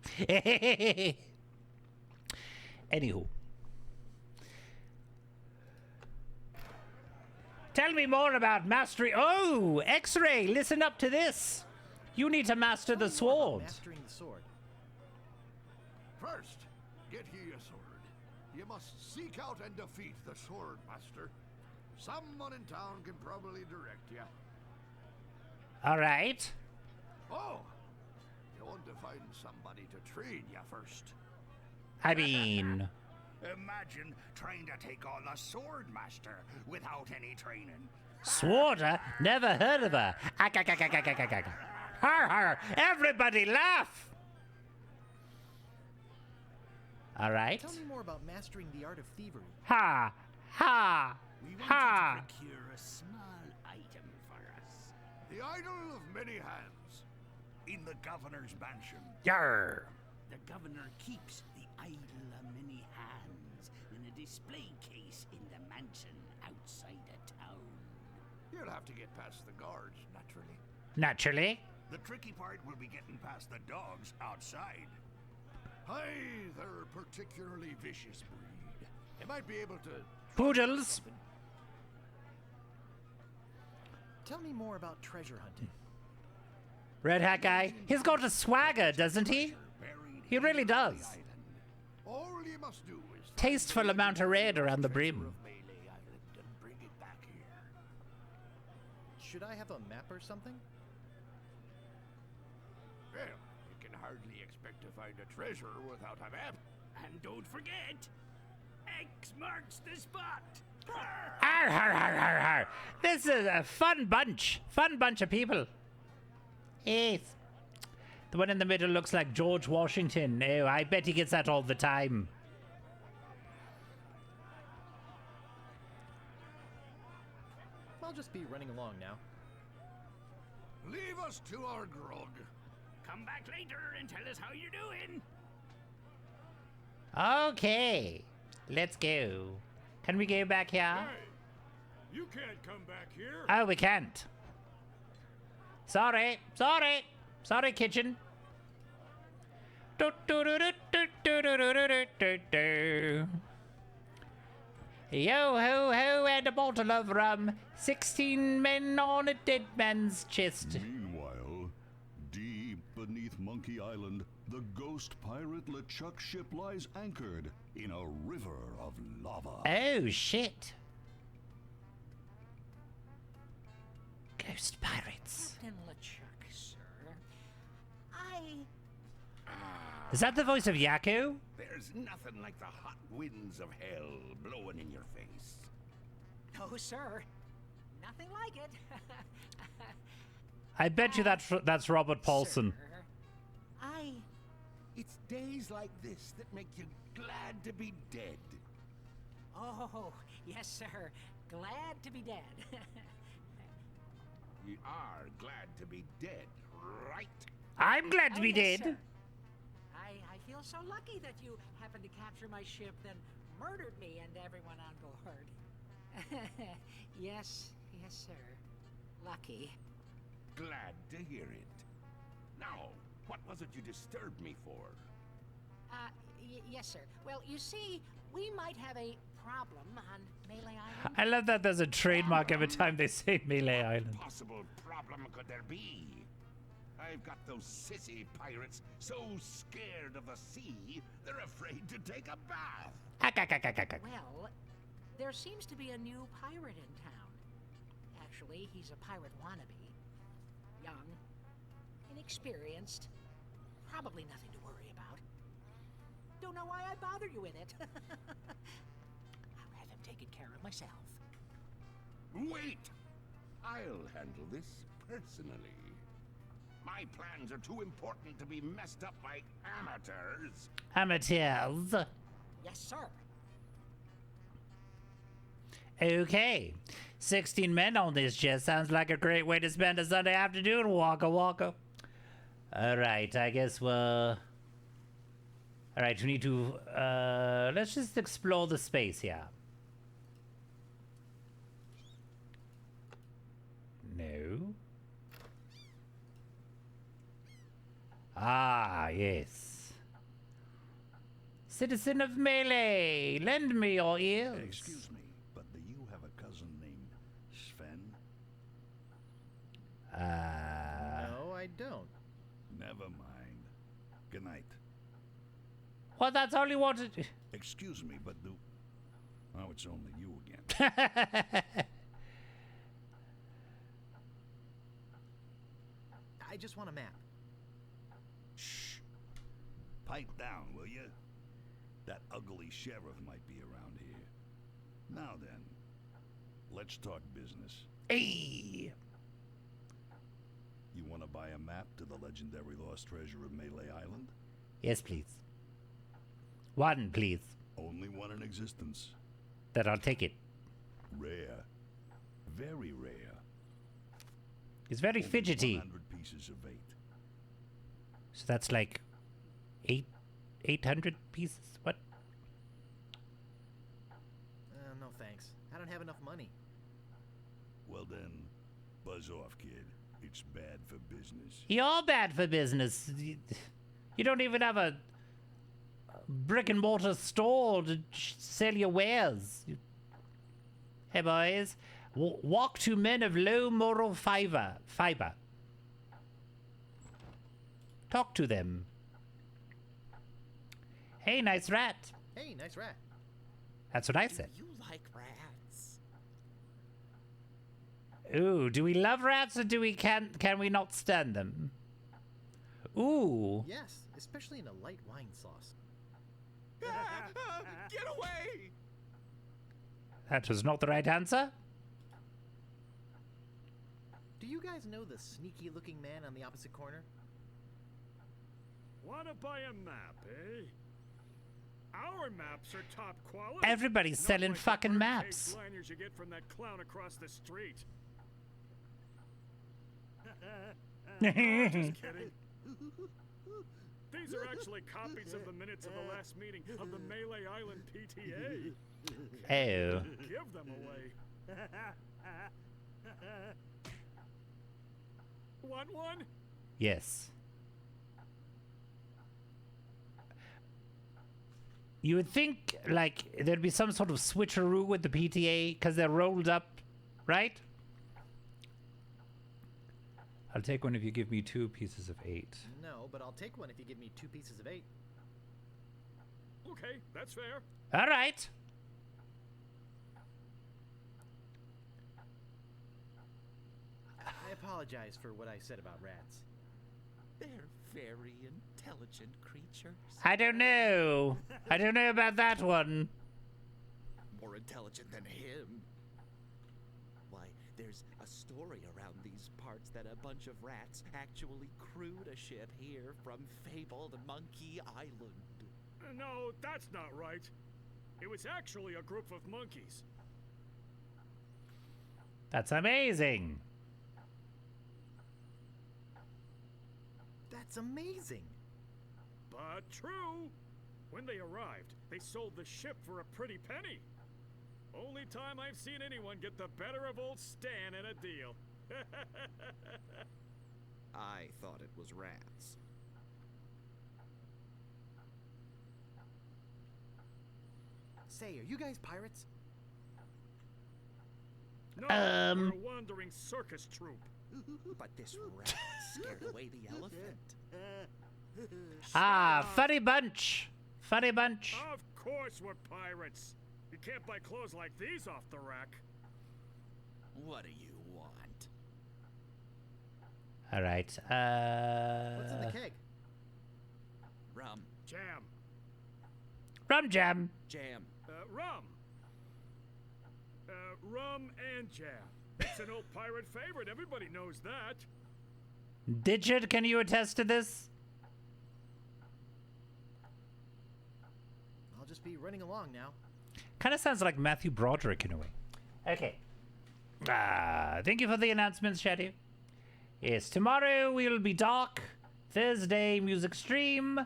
Tell me more about mastery. Oh, X-Ray, listen up to this. You need to master the sword. Mastering the sword. First, get ye a sword. You must seek out and defeat the sword master. Someone in town can probably direct you. All right. Oh, you want to find somebody to train you first. I mean... Imagine trying to take on the sword master without any training. Sworder? Never heard of her. Har har! Everybody laugh! All right. Tell me more about mastering the art of thievery. Ha! Ha! We want Ha! you to procure a small item for us. The idol of many hands in the governor's mansion. Yarr! The governor keeps the idol of many hands in a display case in the mansion outside of town. You'll have to get past the guards, naturally. Naturally. The tricky part will be getting past the dogs outside. Hi, they're a particularly vicious breed. They might be able to... Poodles. Tell me more about treasure hunting. Red hat guy. He's got a swagger, doesn't he? He really does. All you must do is... Tasteful amount of red around the brim. Melee Island and bring it back here. Should I have a map or something? Well, you can hardly expect to find a treasure without a map. And don't forget, X marks the spot. Har har har har har. This is a fun bunch. Fun bunch of people. Yes. The one in the middle looks like George Washington. Oh, I bet he gets that all the time. I'll just be running along now. Leave us to our grog. Come back later and tell us how you're doing. Okay. Let's go. Can we go back here? You can't come back here. Oh, we can't. Sorry, kitchen. Yo ho ho and a bottle of rum. 16 men on a dead man's chest. Meanwhile, deep beneath Monkey Island, the ghost pirate LeChuck ship lies anchored in a river of lava. Oh shit. Ghost pirates. Captain LeChuck, sir. Is that the voice of Yaku? There's nothing like the hot winds of hell blowing in your face. No, sir. Nothing like it. I bet you that's Robert Paulson. Sir, It's days like this that make you glad to be dead. Oh, yes, sir. Glad to be dead. You are glad to be dead, right? I'm glad to be yes, dead. sir. I feel so lucky that you happened to capture my ship, then murdered me and everyone on board. Yes, sir. Lucky. Glad to hear it. Now, what was it you disturbed me for? Yes, sir. Well, you see, we might have a problem on Melee Island. I love that there's a trademark every time they say Melee Island. Possible problem could there be? I've got those sissy pirates so scared of the sea, they're afraid to take a bath. Well, there seems to be a new pirate in town. Actually, he's a pirate wannabe. Young, inexperienced, probably nothing to worry about. Don't know why I bother you with it. I'll have him taken care of myself. Wait! I'll handle this personally. My plans are too important to be messed up by amateurs. Amateurs. Yes, sir. Okay. 16 men on this jet sounds like a great way to spend a Sunday afternoon, Waka Waka. Alright, I guess we'll... Alright, we need to... let's just explore the space here. No. Ah, yes. Citizen of Melee, lend me your ears. Excuse me, but do you have a cousin named Sven? No, I don't. Never mind. Good night. Well, that's all you wanted. Excuse me, but do... Oh, it's only you again. I just want a map. Shh. Pipe down, will you? That ugly sheriff might be around here. Now then, let's talk business. Hey. You want to buy a map to the legendary lost treasure of Melee Island? Yes, please. One, please. Only one in existence. Then I'll take it. Rare. Very rare. It's very Only fidgety. 100 pieces of 8. So that's like 800 pieces? What? No thanks. I don't have enough money. Well then, buzz off, kid. It's bad for business. You're bad for business. You don't even have a brick and mortar store to sell your wares. Hey boys, walk to men of low moral fiber. Talk to them. Hey, nice rat. Hey, nice rat. That's what I said. You like rats? Ooh, do we love rats or do we can we not stand them? Ooh. Yes, especially in a light wine sauce. Get away! That was not the right answer. Do you guys know the sneaky looking man on the opposite corner? Wanna buy a map, eh? Our maps are top quality. Everybody's Not selling like the fucking birdcage maps. liners you get from that clown across the street. Just kidding. These are actually copies of the minutes of the last meeting of the Melee Island PTA. Oh. Give them away. Want one? Yes. You would think, like, there'd be some sort of switcheroo with the PTA because they're rolled up, right? I'll take one if you give me 2 pieces of 8. No, but I'll take one if you give me 2 pieces of 8. Okay, that's fair. All right. I apologize for what I said about rats. They're very intelligent creatures. I don't know. I don't know about that one. More intelligent than him. Why, there's a story around these parts that a bunch of rats actually crewed a ship here from fabled Monkey Island. No, that's not right. It was actually a group of monkeys. That's amazing. That's amazing. But true. When they arrived, they sold the ship for a pretty penny. Only time I've seen anyone get the better of old Stan in a deal. I thought it was rats. Say, are you guys pirates? No, we're a wandering circus troupe. But this rat scared away the elephant. Funny bunch. Funny bunch. Of course we're pirates. You can't buy clothes like these off the rack. What do you want? All right. What's in the keg? Rum. Jam. Rum jam. Jam. Rum. Rum and jam. It's an old pirate favorite. Everybody knows that. Digit, can you attest to this? I'll just be running along now. Kind of sounds like Matthew Broderick in a way. Okay. Thank you for the announcements, Chatty. Yes, tomorrow we'll be dark. Thursday, music stream.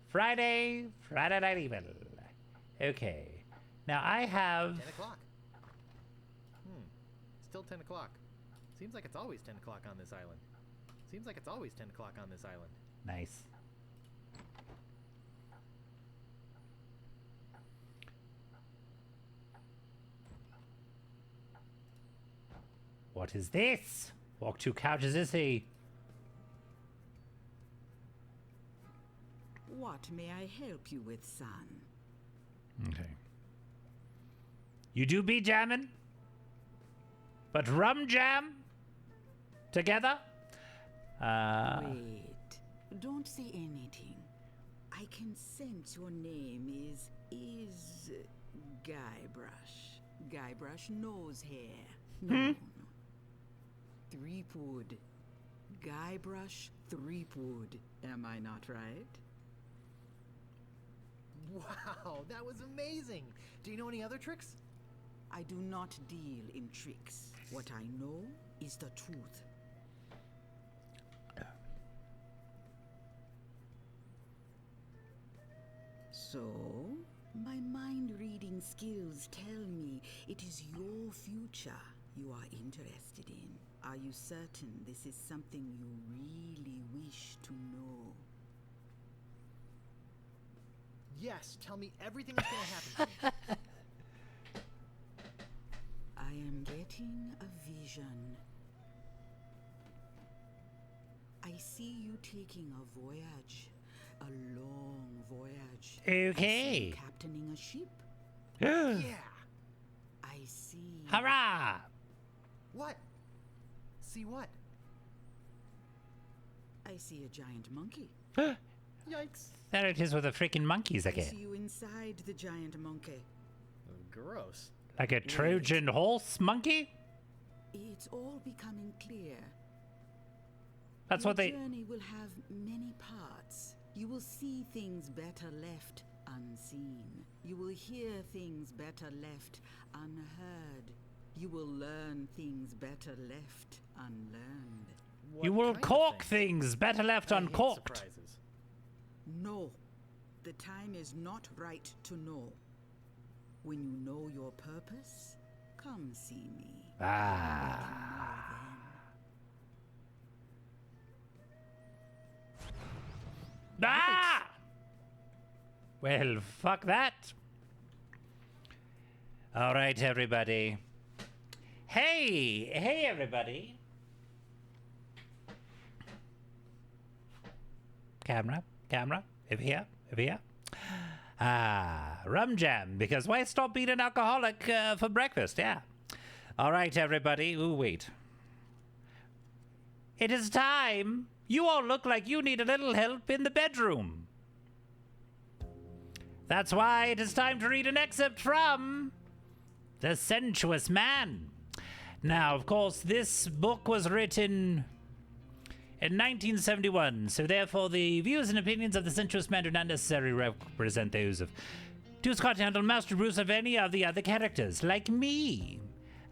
Friday Night Evil. Okay. Now I have... 10 o'clock. Still 10 o'clock. Seems like it's always 10 o'clock on this island. Seems like it's always 10 o'clock on this island. Nice. What is this? Walk two couches, is he? What may I help you with, son? Okay. You do be jamming? But rum jam? Together? Wait. Don't say anything. I can sense your name is Guybrush. Guybrush nose hair. No. Threepwood. Guybrush Threepwood. Am I not right? Wow, that was amazing. Do you know any other tricks? I do not deal in tricks. What I know is the truth. So, my mind-reading skills tell me it is your future you are interested in. Are you certain this is something you really wish to know? Yes, tell me everything that's gonna happen to me. I am getting a vision. I see you taking a voyage. A long voyage. Okay. I see you captaining a ship. Yeah. I see. Hurrah! What? See what? I see a giant monkey. Yikes. There it is with the freaking monkeys I again. see you inside the giant monkey. Gross. Like a Trojan horse monkey? It's all becoming clear. That's Your what they... journey will have many parts. You will see things better left unseen. You will hear things better left unheard. You will learn things better left unlearned. You will cork things better left uncorked. Surprises. No, the time is not right to know. When you know your purpose, come see me. Well, fuck that. All right, everybody. Hey, everybody. Camera, over here. Rum jam, because why stop being an alcoholic for breakfast? Yeah. All right, everybody. Ooh, wait. It is time. You all look like you need a little help in the bedroom. That's why it is time to read an excerpt from The Sensuous Man. Now, of course, this book was written in 1971, so therefore the views and opinions of The Sensuous Man do not necessarily represent those of Do Scott Handle, Master Bruce, of any of the other characters, like me.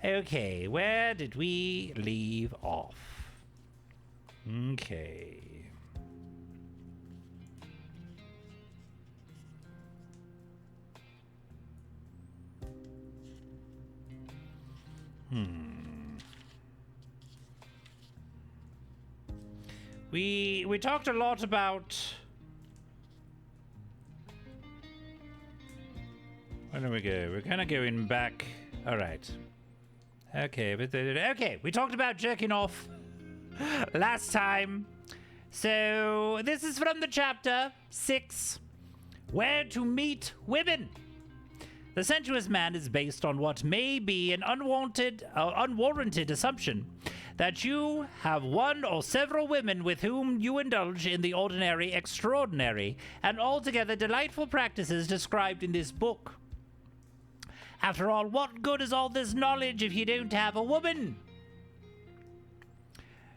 Okay, where did we leave off? Okay. We talked a lot about... Well, do we go? We're kind of going back. All right. Okay, okay. We talked about jerking off last time. So this is from the chapter 6, Where to Meet Women. The sensuous man is based on what may be an unwarranted assumption that you have one or several women with whom you indulge in the ordinary, extraordinary, and altogether delightful practices described in this book. After all, what good is all this knowledge if you don't have a woman?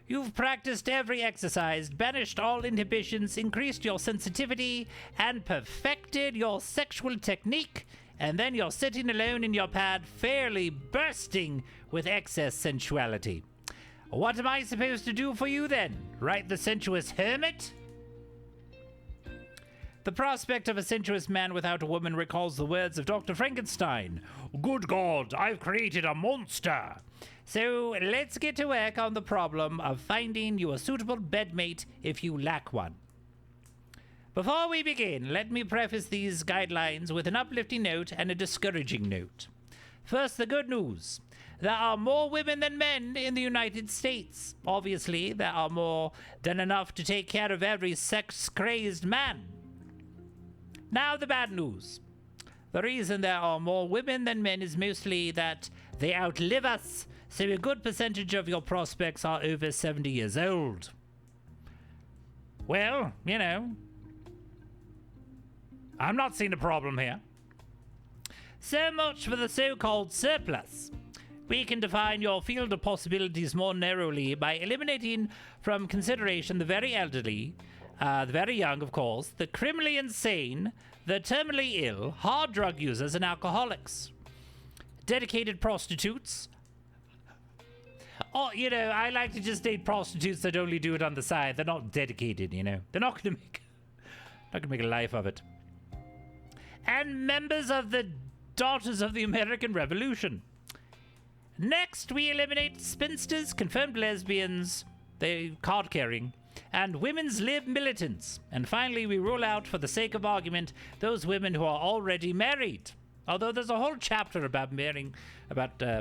You've practiced every exercise, banished all inhibitions, increased your sensitivity, and perfected your sexual technique, and then you're sitting alone in your pad, fairly bursting with excess sensuality. What am I supposed to do for you then? Write the sensuous hermit? The prospect of a sensuous man without a woman recalls the words of Dr. Frankenstein. Good God, I've created a monster! So let's get to work on the problem of finding you a suitable bedmate if you lack one. Before we begin, let me preface these guidelines with an uplifting note and a discouraging note. First, the good news. There are more women than men in the United States. Obviously, there are more than enough to take care of every sex-crazed man. Now the bad news. The reason there are more women than men is mostly that they outlive us, so a good percentage of your prospects are over 70 years old. Well, you know, I'm not seeing a problem here. So much for the so-called surplus. We can define your field of possibilities more narrowly by eliminating from consideration the very elderly, the very young, of course, the criminally insane, the terminally ill, hard drug users, and alcoholics. Dedicated prostitutes. Oh, you know, I like to just date prostitutes that only do it on the side. They're not dedicated, you know. They're not going to make a life of it. And members of the Daughters of the American Revolution. Next, we eliminate spinsters, confirmed lesbians, they card-carrying, and women's lib militants. And finally, we rule out, for the sake of argument, those women who are already married. Although there's a whole chapter about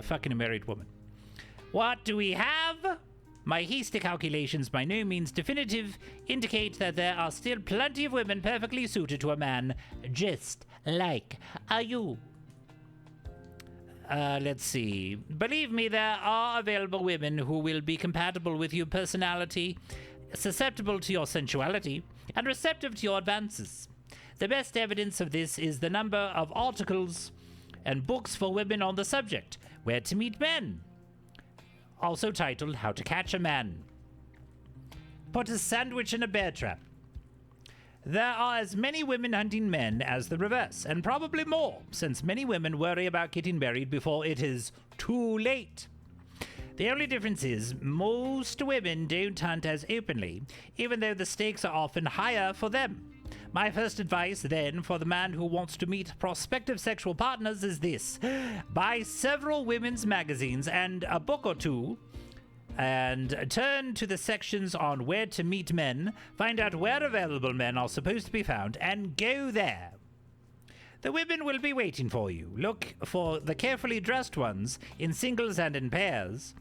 fucking a married woman. What do we have? My hasty calculations, by no means definitive, indicate that there are still plenty of women perfectly suited to a man just like you. Let's see. Believe me, there are available women who will be compatible with your personality, susceptible to your sensuality, and receptive to your advances. The best evidence of this is the number of articles and books for women on the subject, Where to Meet Men, also titled How to Catch a Man. Put a sandwich in a bear trap. There are as many women hunting men as the reverse, and probably more, since many women worry about getting married before it is too late. The only difference is most women don't hunt as openly, even though the stakes are often higher for them. My first advice, then, for the man who wants to meet prospective sexual partners is this. Buy several women's magazines and a book or two, and turn to the sections on Where to Meet Men, find out where available men are supposed to be found, and go there. The women will be waiting for you. Look for the carefully dressed ones in singles and in pairs,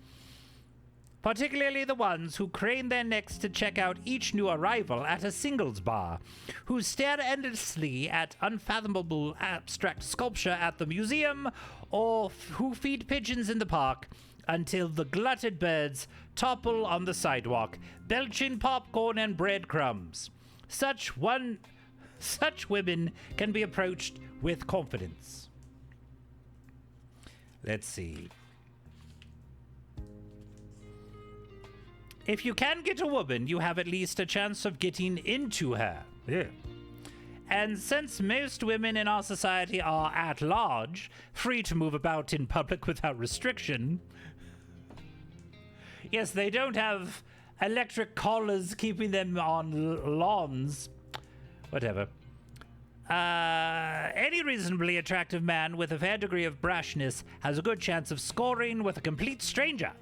particularly the ones who crane their necks to check out each new arrival at a singles bar, who stare endlessly at unfathomable abstract sculpture at the museum, or who feed pigeons in the park until the glutted birds topple on the sidewalk, belching popcorn and breadcrumbs. Such women can be approached with confidence. Let's see. If you can get a woman, you have at least a chance of getting into her. Yeah. And since most women in our society are at large, free to move about in public without restriction, yes, they don't have electric collars keeping them on lawns. Whatever. Any reasonably attractive man with a fair degree of brashness has a good chance of scoring with a complete stranger.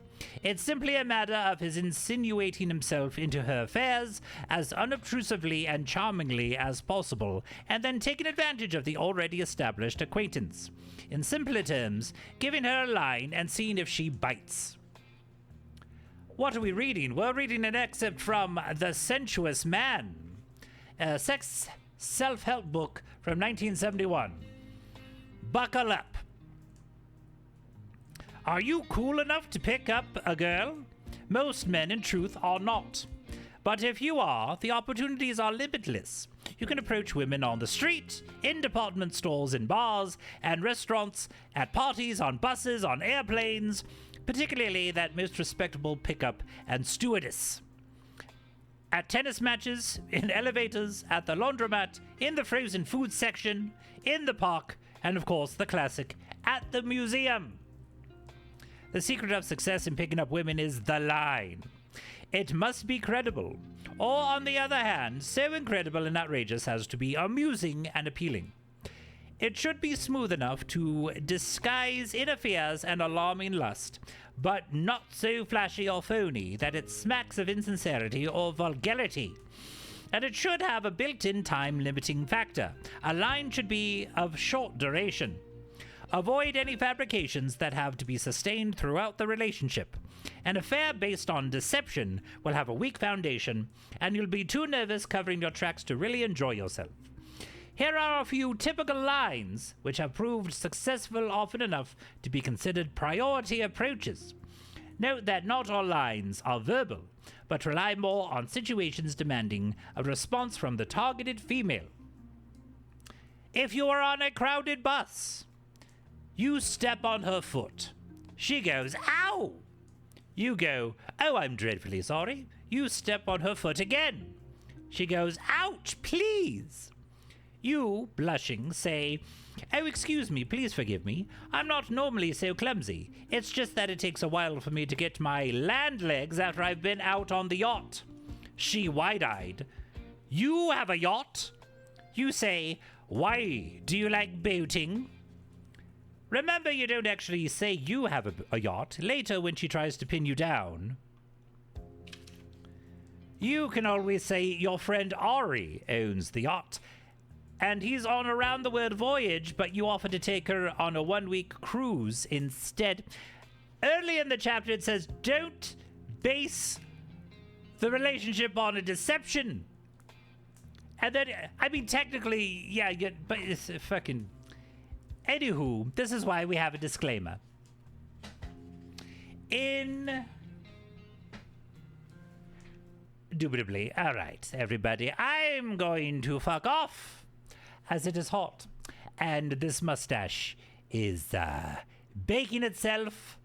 It's simply a matter of his insinuating himself into her affairs as unobtrusively and charmingly as possible, and then taking advantage of the already established acquaintance. In simpler terms, giving her a line and seeing if she bites. What are we reading? We're reading an excerpt from The Sensuous Man, a sex self-help book from 1971. Buckle up. Are you cool enough to pick up a girl? Most men, in truth, are not. But if you are, the opportunities are limitless. You can approach women on the street, in department stores, in bars and restaurants, at parties, on buses, on airplanes, particularly that most respectable pickup and stewardess. At tennis matches, in elevators, at the laundromat, in the frozen food section, in the park, and of course the classic, at the museum. The secret of success in picking up women is the line. It must be credible, or on the other hand, so incredible and outrageous as to be amusing and appealing. It should be smooth enough to disguise inner fears and alarming lust, but not so flashy or phony that it smacks of insincerity or vulgarity. And it should have a built-in time-limiting factor. A line should be of short duration. Avoid any fabrications that have to be sustained throughout the relationship. An affair based on deception will have a weak foundation, and you'll be too nervous covering your tracks to really enjoy yourself. Here are a few typical lines which have proved successful often enough to be considered priority approaches. Note that not all lines are verbal, but rely more on situations demanding a response from the targeted female. If you are on a crowded bus, you step on her foot. She goes, "Ow!" You go, "Oh, I'm dreadfully sorry." You step on her foot again. She goes, "Ouch, please." You, blushing, say, "Oh, excuse me, please forgive me. I'm not normally so clumsy. It's just that it takes a while for me to get my land legs after I've been out on the yacht." She, wide-eyed, "You have a yacht?" You say, "Why, do you like boating?" Remember, you don't actually say you have a yacht. Later, when she tries to pin you down, you can always say your friend Ari owns the yacht, and he's on a round-the-world voyage, but you offer to take her on a one-week cruise instead. Early in the chapter, it says, don't base the relationship on a deception. And then, I mean, technically, yeah, but it's fucking... Anywho, this is why we have a disclaimer. Indubitably. All right, everybody, I'm going to fuck off, as it is hot, and this mustache is baking itself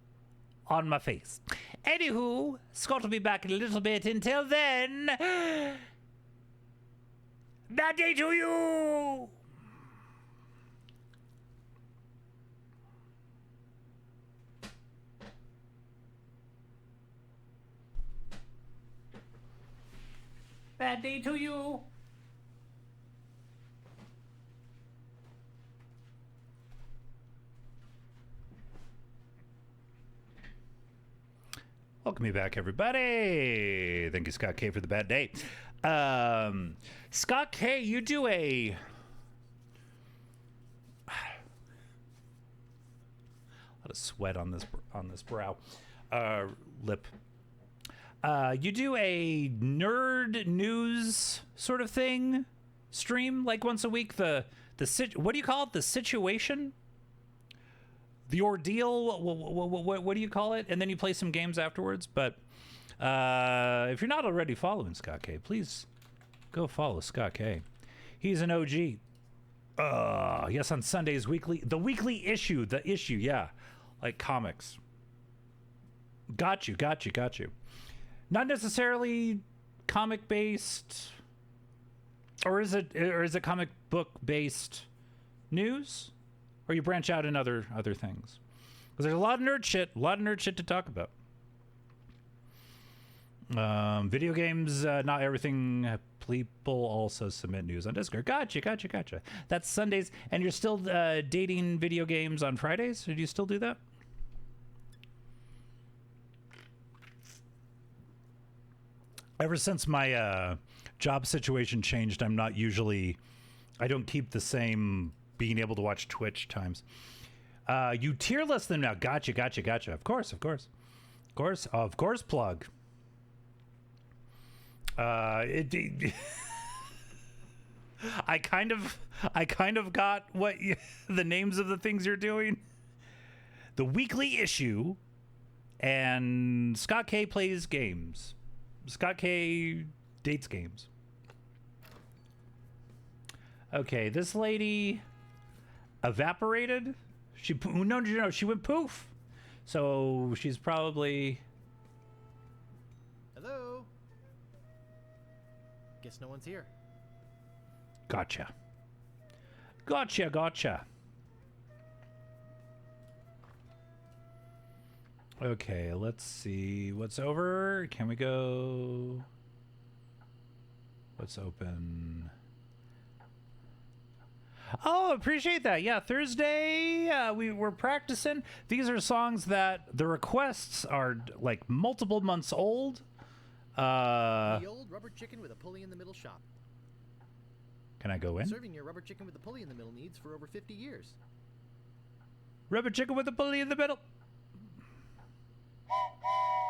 on my face. Anywho, Scott will be back in a little bit. Until then, bad day to you! Bad day to you. Welcome back, everybody. Thank you, Scott K, for the bad day. Scott K, you do a... a lot of sweat on this brow, lip. You do a nerd news sort of thing stream like once a week. What do you call it? The situation? The ordeal? What do you call it? And then you play some games afterwards. But if you're not already following Scott K, please go follow Scott K. He's an OG. Yes, on Sundays, the weekly issue, yeah, like comics. Got you. Not necessarily comic based, or is it comic book based news, or you branch out in other things? Because there's a lot of nerd shit to talk about. Video games, not everything. People also submit news on Discord. Gotcha. That's Sundays, and you're still dating video games on Fridays. Or do you still do that? Ever since my job situation changed, I'm not usually... I don't keep the same being able to watch Twitch times. You tier list them now. Gotcha. Of course, plug. I kind of got what the names of the things you're doing. The weekly issue and Scott K plays games. Scott K dates games. Okay, this lady evaporated. No, she went poof. So she's probably... Hello? Guess no one's here. Gotcha. Okay, let's see what's over. Can we go? What's open? Oh, appreciate that. Yeah, Thursday, we were practicing. These are songs that the requests are like multiple months old. The old rubber chicken with a pulley in the middle shop. Can I go in? Serving your rubber chicken with the pulley in the middle needs for over 50 years. Rubber chicken with a pulley in the middle.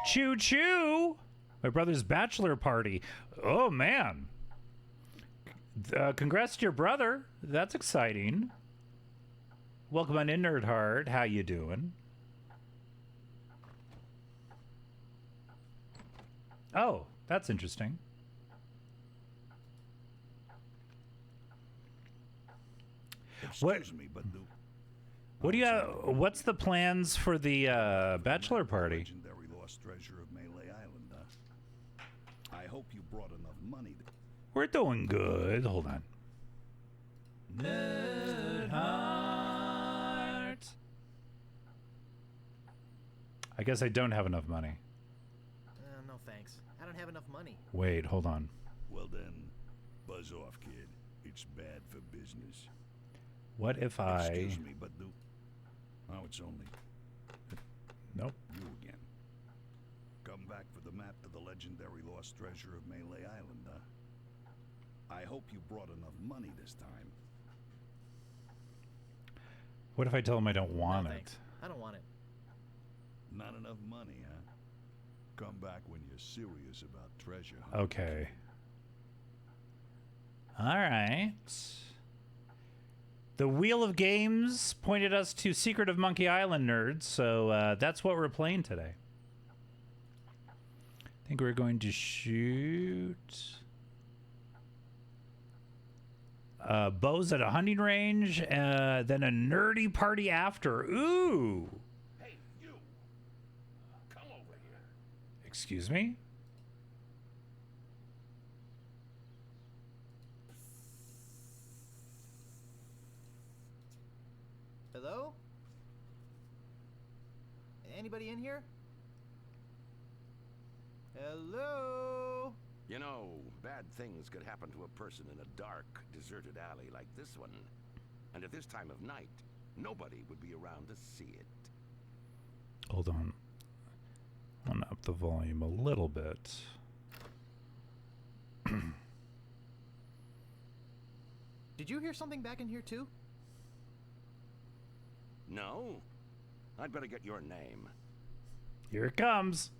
Choo choo. My brother's bachelor party. Oh, man. Congrats to your brother. That's exciting. Welcome on in, Nerd Heart. How you doing? Oh, that's interesting. Excuse me, but what do you? What's the plans for the bachelor party? Legendary lost treasure of Melee Island. I hope you brought enough money. We're doing good. Hold on. Nerd Heart. I guess I don't have enough money. No thanks. I don't have enough money. Wait, hold on. Well then, buzz off, kid. It's bad for business. What if I... Excuse me, but oh, it's only... Nope. You again. Come back for the map to the legendary lost treasure of Melee Island, huh? I hope you brought enough money this time. What if I tell him I don't want No, it? thanks. I don't want it. Not enough money, huh? Come back when you're serious about treasure hunt. Okay. All right. The Wheel of Games pointed us to Secret of Monkey Island, nerds, so that's what we're playing today. I think we're going to shoot bows at a hunting range, then a nerdy party after. Ooh! Hey, you! Come over here. Excuse me? Hello? Anybody in here? Hello? You know, bad things could happen to a person in a dark, deserted alley like this one. And at this time of night, nobody would be around to see it. Hold on. I want to up the volume a little bit. Did you hear something back in here too? No? I'd better get your name. Here it comes.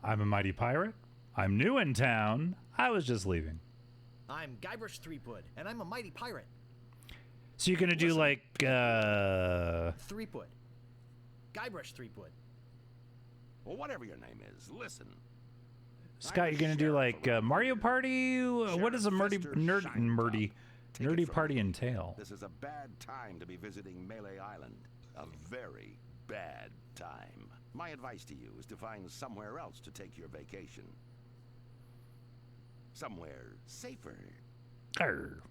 I'm a mighty pirate. I'm new in town. I was just leaving. I'm Guybrush Threepwood, and I'm a mighty pirate. So you're gonna do like Threepwood. Guybrush Threepwood. Well, whatever your name is, listen. Scott, you're gonna do like Mario Party? What does a nerdy party entail? This is a bad time to be visiting Melee Island. A very bad time. My advice to you is to find somewhere else to take your vacation. Somewhere safer. Arr.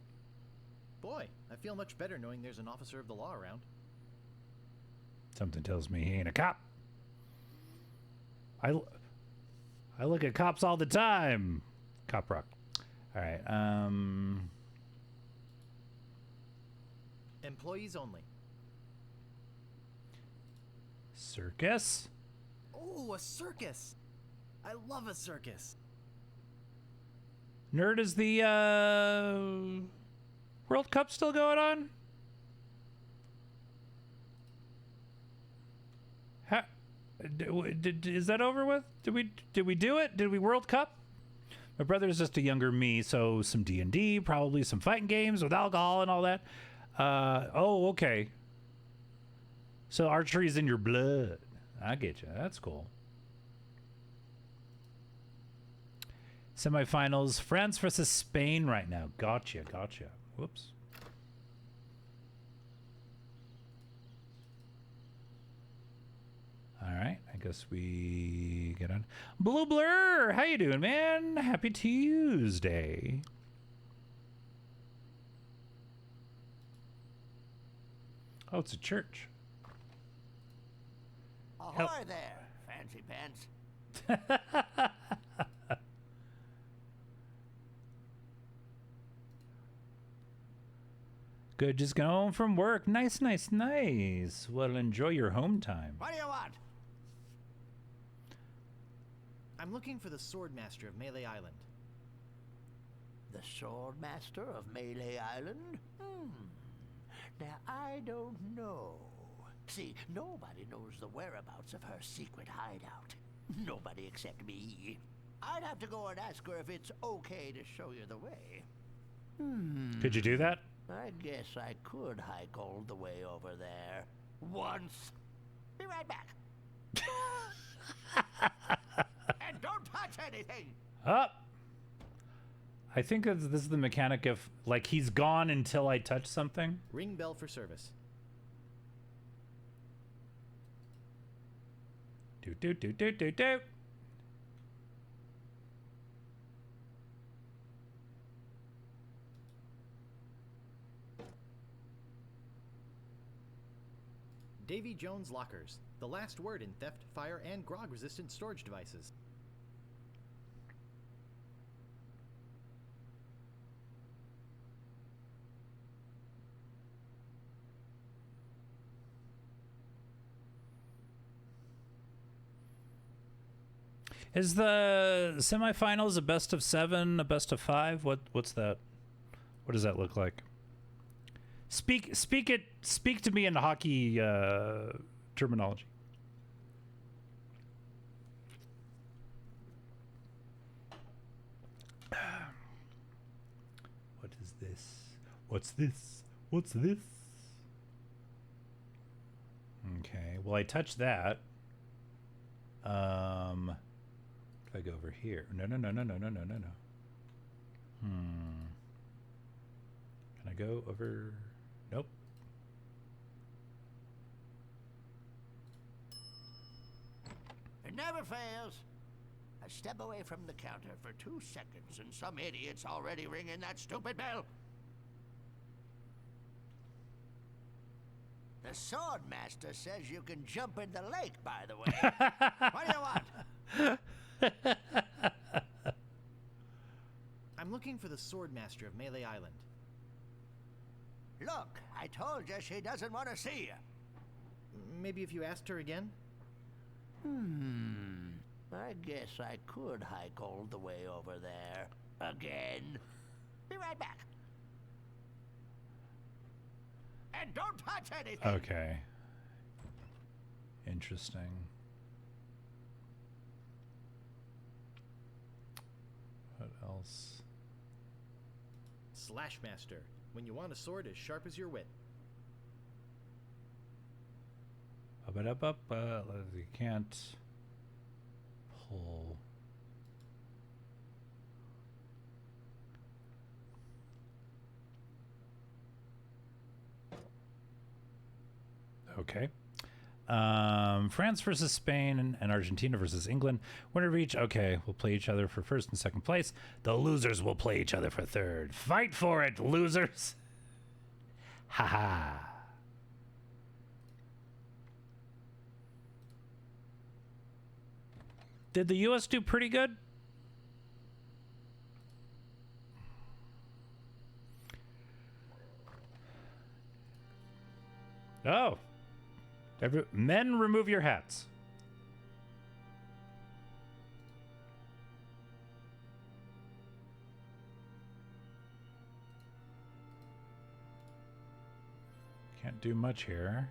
Boy, I feel much better knowing there's an officer of the law around. Something tells me he ain't a cop. I look at cops all the time. Cop rock. All right. Employees only. Circus. Oh, a circus. I love a circus. Nerd, is the World Cup still going on? Is that over with? Did we do it? Did we World Cup? My brother's just a younger me, so some D&D, probably some fighting games with alcohol and all that. Oh, okay. So archery's in your blood. I get you. That's cool. Semifinals, France versus Spain right now. Gotcha. Whoops. All right, I guess we get on. Blue Blur, how you doing, man? Happy Tuesday. Oh, it's a church. Ahoy there, fancy pants. Good, just got home from work. Nice. Well, enjoy your home time. What do you want? I'm looking for the Swordmaster of Melee Island. The Swordmaster of Melee Island? Now, I don't know. See, nobody knows the whereabouts of her secret hideout. Nobody except me. I'd have to go and ask her if it's okay to show you the way. Could you do that? I guess I could hike all the way over there. Once. Be right back. And don't touch anything! Up. I think this is the mechanic of, like, he's gone until I touch something. Ring bell for service. Do. Davy Jones Lockers. The last word in theft, fire, and grog-resistant storage devices. Is the semifinals a best of 7, a best of 5? What's that? What does that look like? Speak to me in hockey terminology. What is this? What's this? Okay, well, I touched that. If I go over here. No. Can I go over? Nope. It never fails. I step away from the counter for 2 seconds and some idiot's already ringing that stupid bell. The Swordmaster says you can jump in the lake, by the way. What do you want? I'm looking for the Swordmaster of Melee Island. Look, I told you she doesn't want to see you. Maybe if you asked her again? I guess I could hike all the way over there. Again. Be right back. And don't touch anything! Okay. Interesting. What else? Slashmaster. When you want a sword as sharp as your wit. You can't pull. Okay. France versus Spain and Argentina versus England. Winner of each. Okay, we'll play each other for first and second place. The losers will play each other for third. Fight for it, losers. Haha. Did the US do pretty good? Oh. Men, remove your hats. Can't do much here.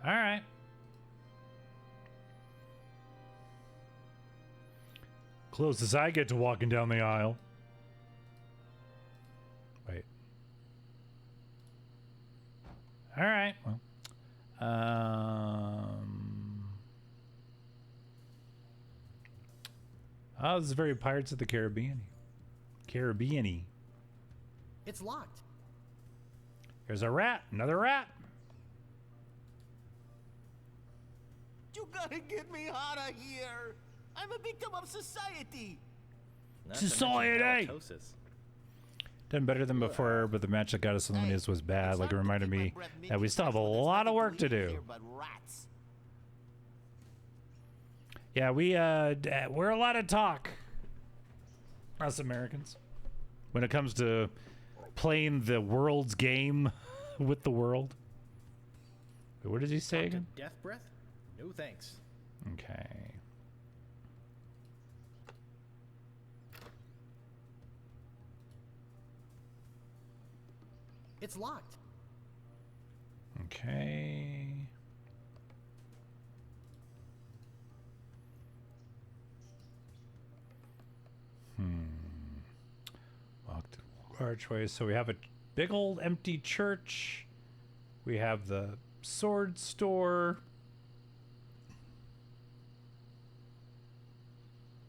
All right. Closest I get to walking down the aisle. Wait. All right. Well. Oh, this is very Pirates of the Caribbean-y. It's locked. There's a rat. Another rat. You gotta get me out of here! I'm a victim of society! Society! Done better than before, but the match that got us eliminated was bad. Like it reminded me that we still have a lot of work to do. Yeah, we're a lot of talk, us Americans, when it comes to playing the world's game with the world. Wait, what did he say again? Death breath? No thanks. Okay. It's locked. Okay. Locked archway. So we have a big old empty church. We have the sword store.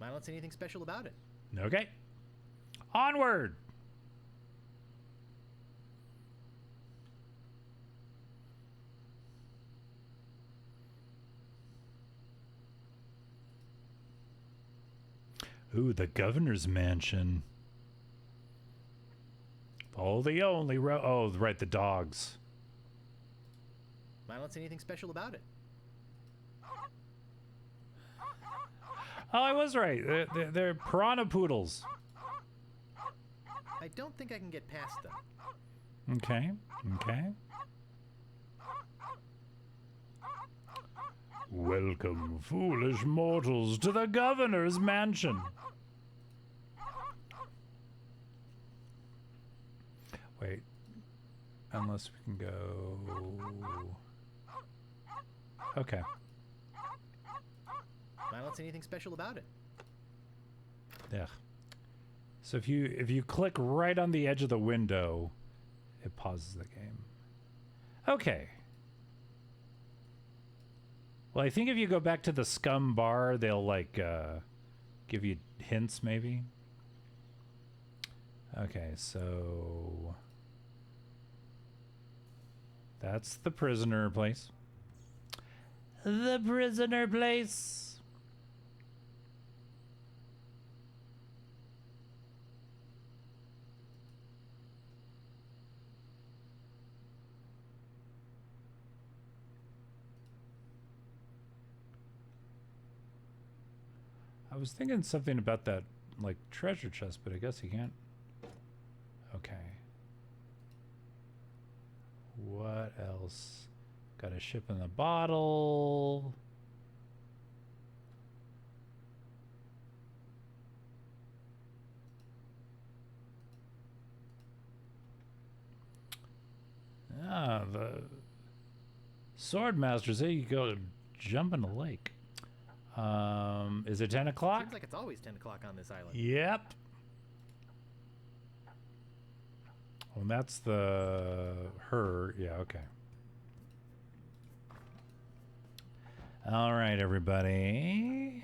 I don't see anything special about it. Okay. Onward. Ooh, the governor's mansion. Oh, the only oh, right, the dogs. I don't see anything special about it. Oh, I was right. They're piranha poodles. I don't think I can get past them. Okay, okay. Welcome, foolish mortals, to the governor's mansion. Wait. Unless we can go... Okay. I don't see anything special about it. Yeah. So if you click right on the edge of the window, it pauses the game. Okay. Well, I think if you go back to the scum bar, they'll like give you hints maybe. Okay, so that's the prisoner place. The prisoner place. I was thinking something about that, like, treasure chest, but I guess he can't. Okay. What else? Got a ship in the bottle. Ah, the Swordmaster say you go jump in the lake. Is it 10 o'clock? Seems like it's always 10 o'clock on this island. Yep. Well, that's her. Yeah, okay. All right, everybody.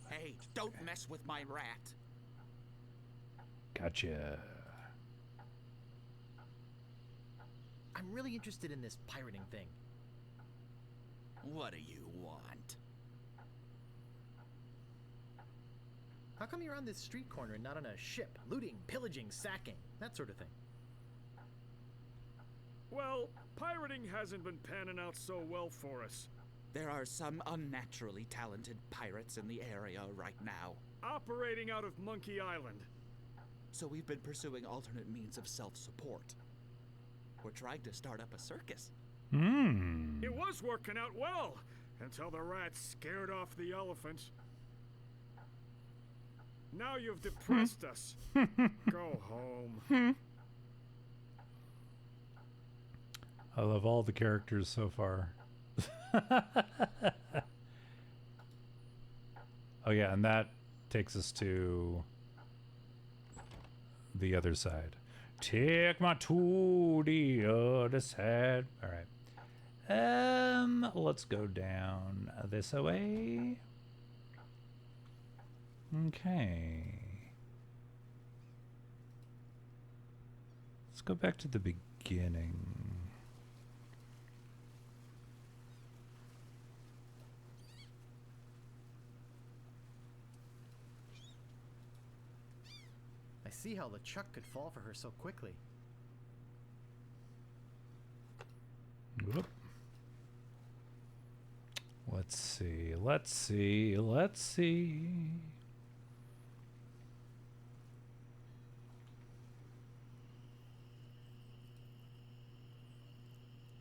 Hey, don't mess with my rat. Gotcha. I'm really interested in this pirating thing. What do you want? How come you're on this street corner and not on a ship? Looting, pillaging, sacking, that sort of thing. Well, pirating hasn't been panning out so well for us. There are some unnaturally talented pirates in the area right now. Operating out of Monkey Island. So we've been pursuing alternate means of self-support. We're trying to start up a circus. It was working out well, until the rats scared off the elephant. Now you've depressed us. Go home. I love all the characters so far. Oh yeah, and that takes us to the other side. Take me to the other side. All right. Let's go down this way. Okay. Let's go back to the beginning. I see how LeChuck could fall for her so quickly. Whoop. Let's see. Let's see. Let's see.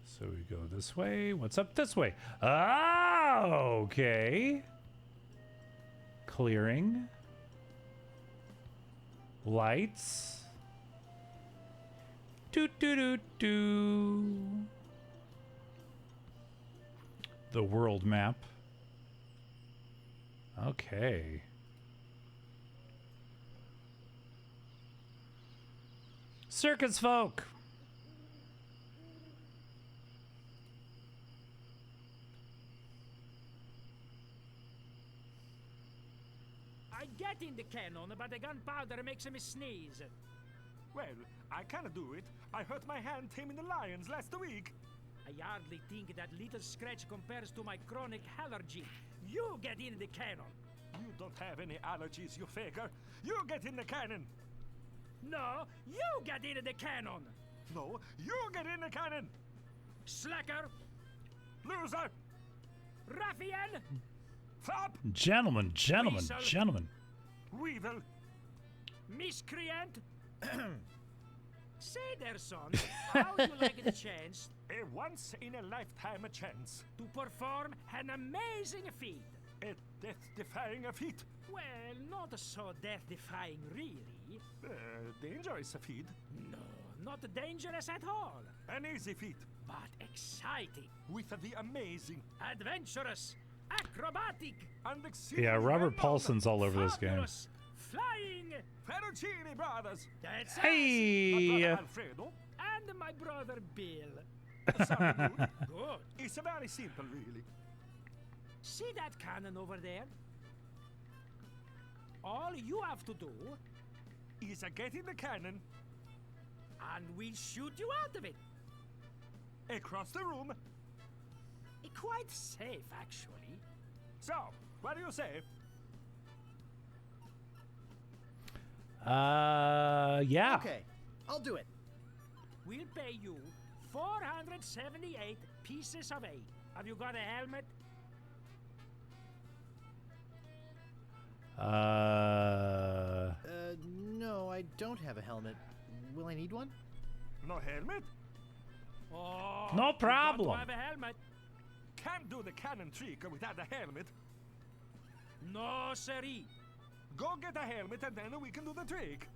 So we go this way. What's up this way? Ah, okay. Clearing. Lights. Doo doo doo doo. The world map. Okay. Circus folk. I get in the cannon, but the gunpowder makes me sneeze. Well, I cannot do it. I hurt my hand taming the lions last week. I hardly think that little scratch compares to my chronic allergy. You get in the cannon. You don't have any allergies, you faker. You get in the cannon. No, you get in the cannon. No, you get in the cannon. Slacker. Loser. Ruffian. Fop. Gentlemen, gentlemen, Weasel. gentlemen. Weevil. Miscreant. Say there, son, how would you like the chance A once-in-a-lifetime chance. to perform an amazing feat? A death-defying feat. Well, not so death-defying, really. Dangerous feat. No, not dangerous at all. An easy feat. But exciting, With the amazing adventurous, acrobatic, and exceedingly Yeah, Robert well-known Paulson's all over this game. fabulous, flying. Fettuccine Brothers. That's Hey! My brother Alfredo. and my brother Bill. Something good. Good. It's very simple, really. See that cannon over there? All you have to do, Is get in the cannon, and we'll shoot you out of it. across the room. Quite safe, actually. So, what do you say? Yeah. Okay, I'll do it. We'll pay you 478 pieces of 8. Have you got a helmet? No, I don't have a helmet. Will I need one? No helmet? Oh, No you got problem. to have a helmet. Can't do the cannon trick without a helmet. No, siree. Go get a helmet and then we can do the trick.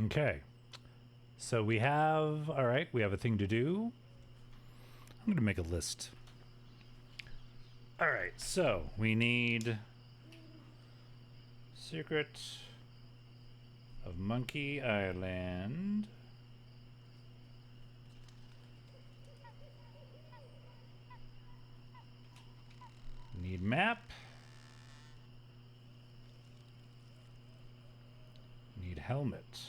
Okay. So we have, all right, we have a thing to do. I'm going to make a list. All right, so we need Secret of Monkey Island. Need map. Need helmet.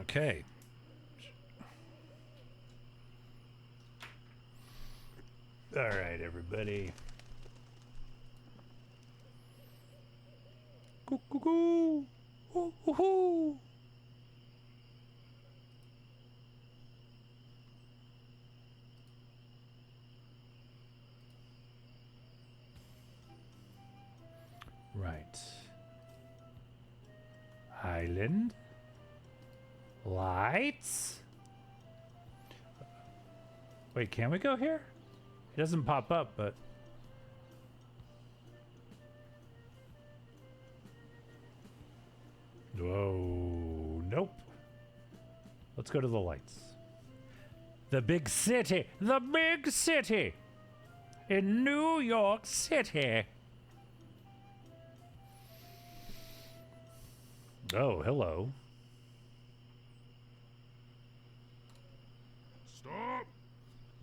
Okay. All right, everybody. Cuckoo. Hoo hoo hoo. Right. Island. Lights. Wait, can we go here? It doesn't pop up, but Whoa, nope. Let's go to the lights. The big city! The big city! In New York City! Oh, hello. Stop!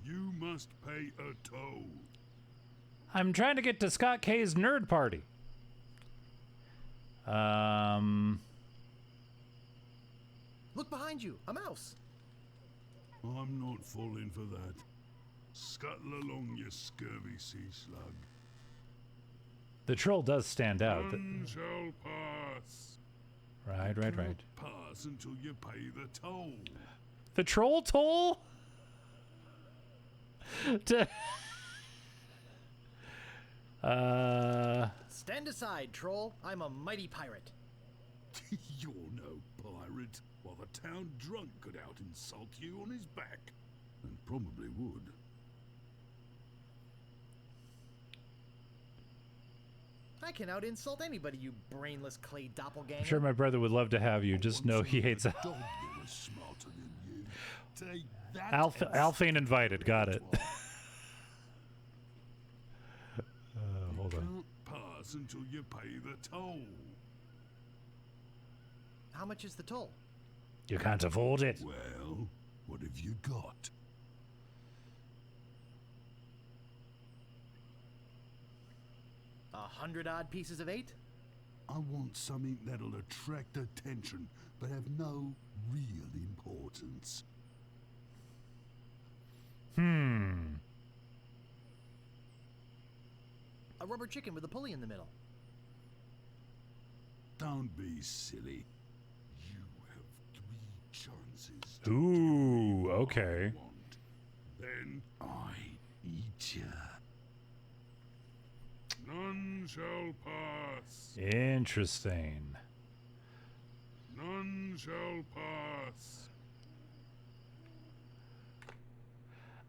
You must pay a toll. I'm trying to get to Scott K's nerd party. Look behind you, a mouse. I'm not falling for that. Scuttle along, you scurvy sea slug. The troll does stand out. None shall pass. Right. Pass until you pay the toll. The troll toll? Stand aside, troll. I'm a mighty pirate. You're no pirate. While the town drunk could out insult you on his back. And probably would. I can out insult anybody, you brainless clay doppelganger. I'm sure my brother would love to have you. Just know he hates Dog that was smarter than you. Take that. Alphane invited. Got it. Hold on. Can't pass until you pay the toll. How much is the toll? You can't afford it. Well, what have you got? $100 pieces of 8? I want something that'll attract attention, but have no real importance. A rubber chicken with a pulley in the middle. Don't be silly. You have 3 chances. Ooh, okay. Then I eat ya. None shall pass. Interesting. None shall pass.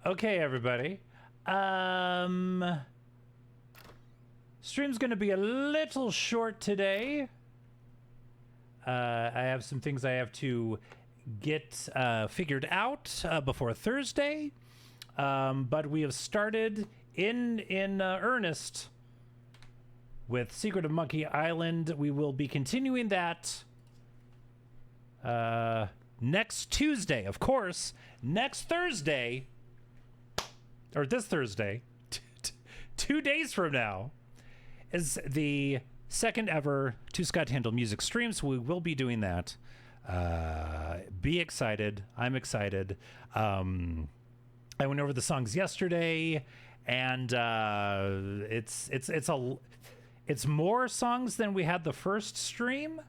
Okay, everybody. Stream's gonna be a little short today. I have some things I have to get figured out before Thursday. But we have started in earnest with Secret of Monkey Island. We will be continuing that next Tuesday. Of course, next Thursday, or this Thursday, 2 days from now, is the second ever Two Scott Handle music stream. So we will be doing that. Be excited. I'm excited. I went over the songs yesterday, and it's more songs than we had the first stream.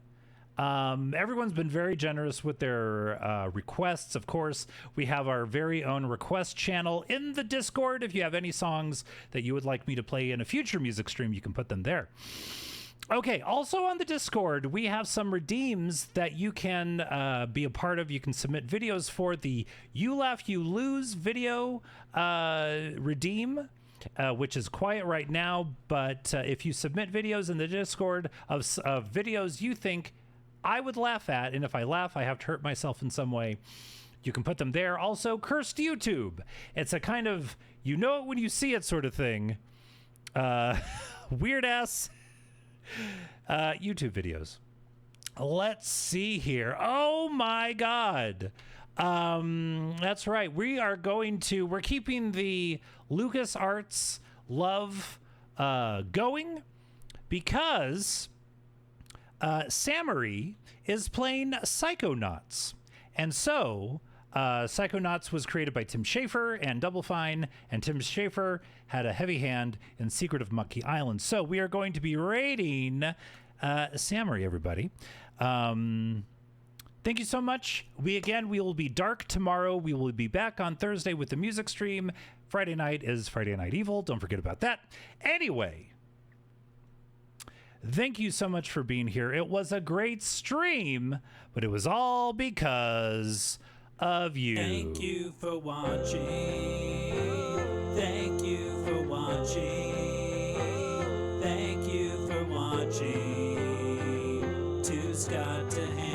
Everyone's been very generous with their requests. Of course, we have our very own request channel in the Discord. If you have any songs that you would like me to play in a future music stream, you can put them there. Okay, also on the Discord, we have some redeems that you can be a part of. You can submit videos for the You Laugh, You Lose video redeem, which is quiet right now. But if you submit videos in the Discord of videos you think I would laugh at, and if I laugh, I have to hurt myself in some way, you can put them there. Also, Cursed YouTube. It's a kind of you know it when you see it sort of thing. Weird ass YouTube videos. Let's see here. Oh my God. That's right. We're keeping the LucasArts love going because Samory is playing Psychonauts. And so Psychonauts was created by Tim Schafer and Double Fine, and Tim Schafer had a heavy hand in Secret of Monkey Island. So we are going to be raiding Samory, everybody. Thank you so much. We will be dark tomorrow. We will be back on Thursday with the music stream. Friday night is Friday Night Evil. Don't forget about that. Anyway, thank you so much for being here. It was a great stream, but it was all because of you. Thank you for watching. Thank you for watching. Thank you for watching. To just got to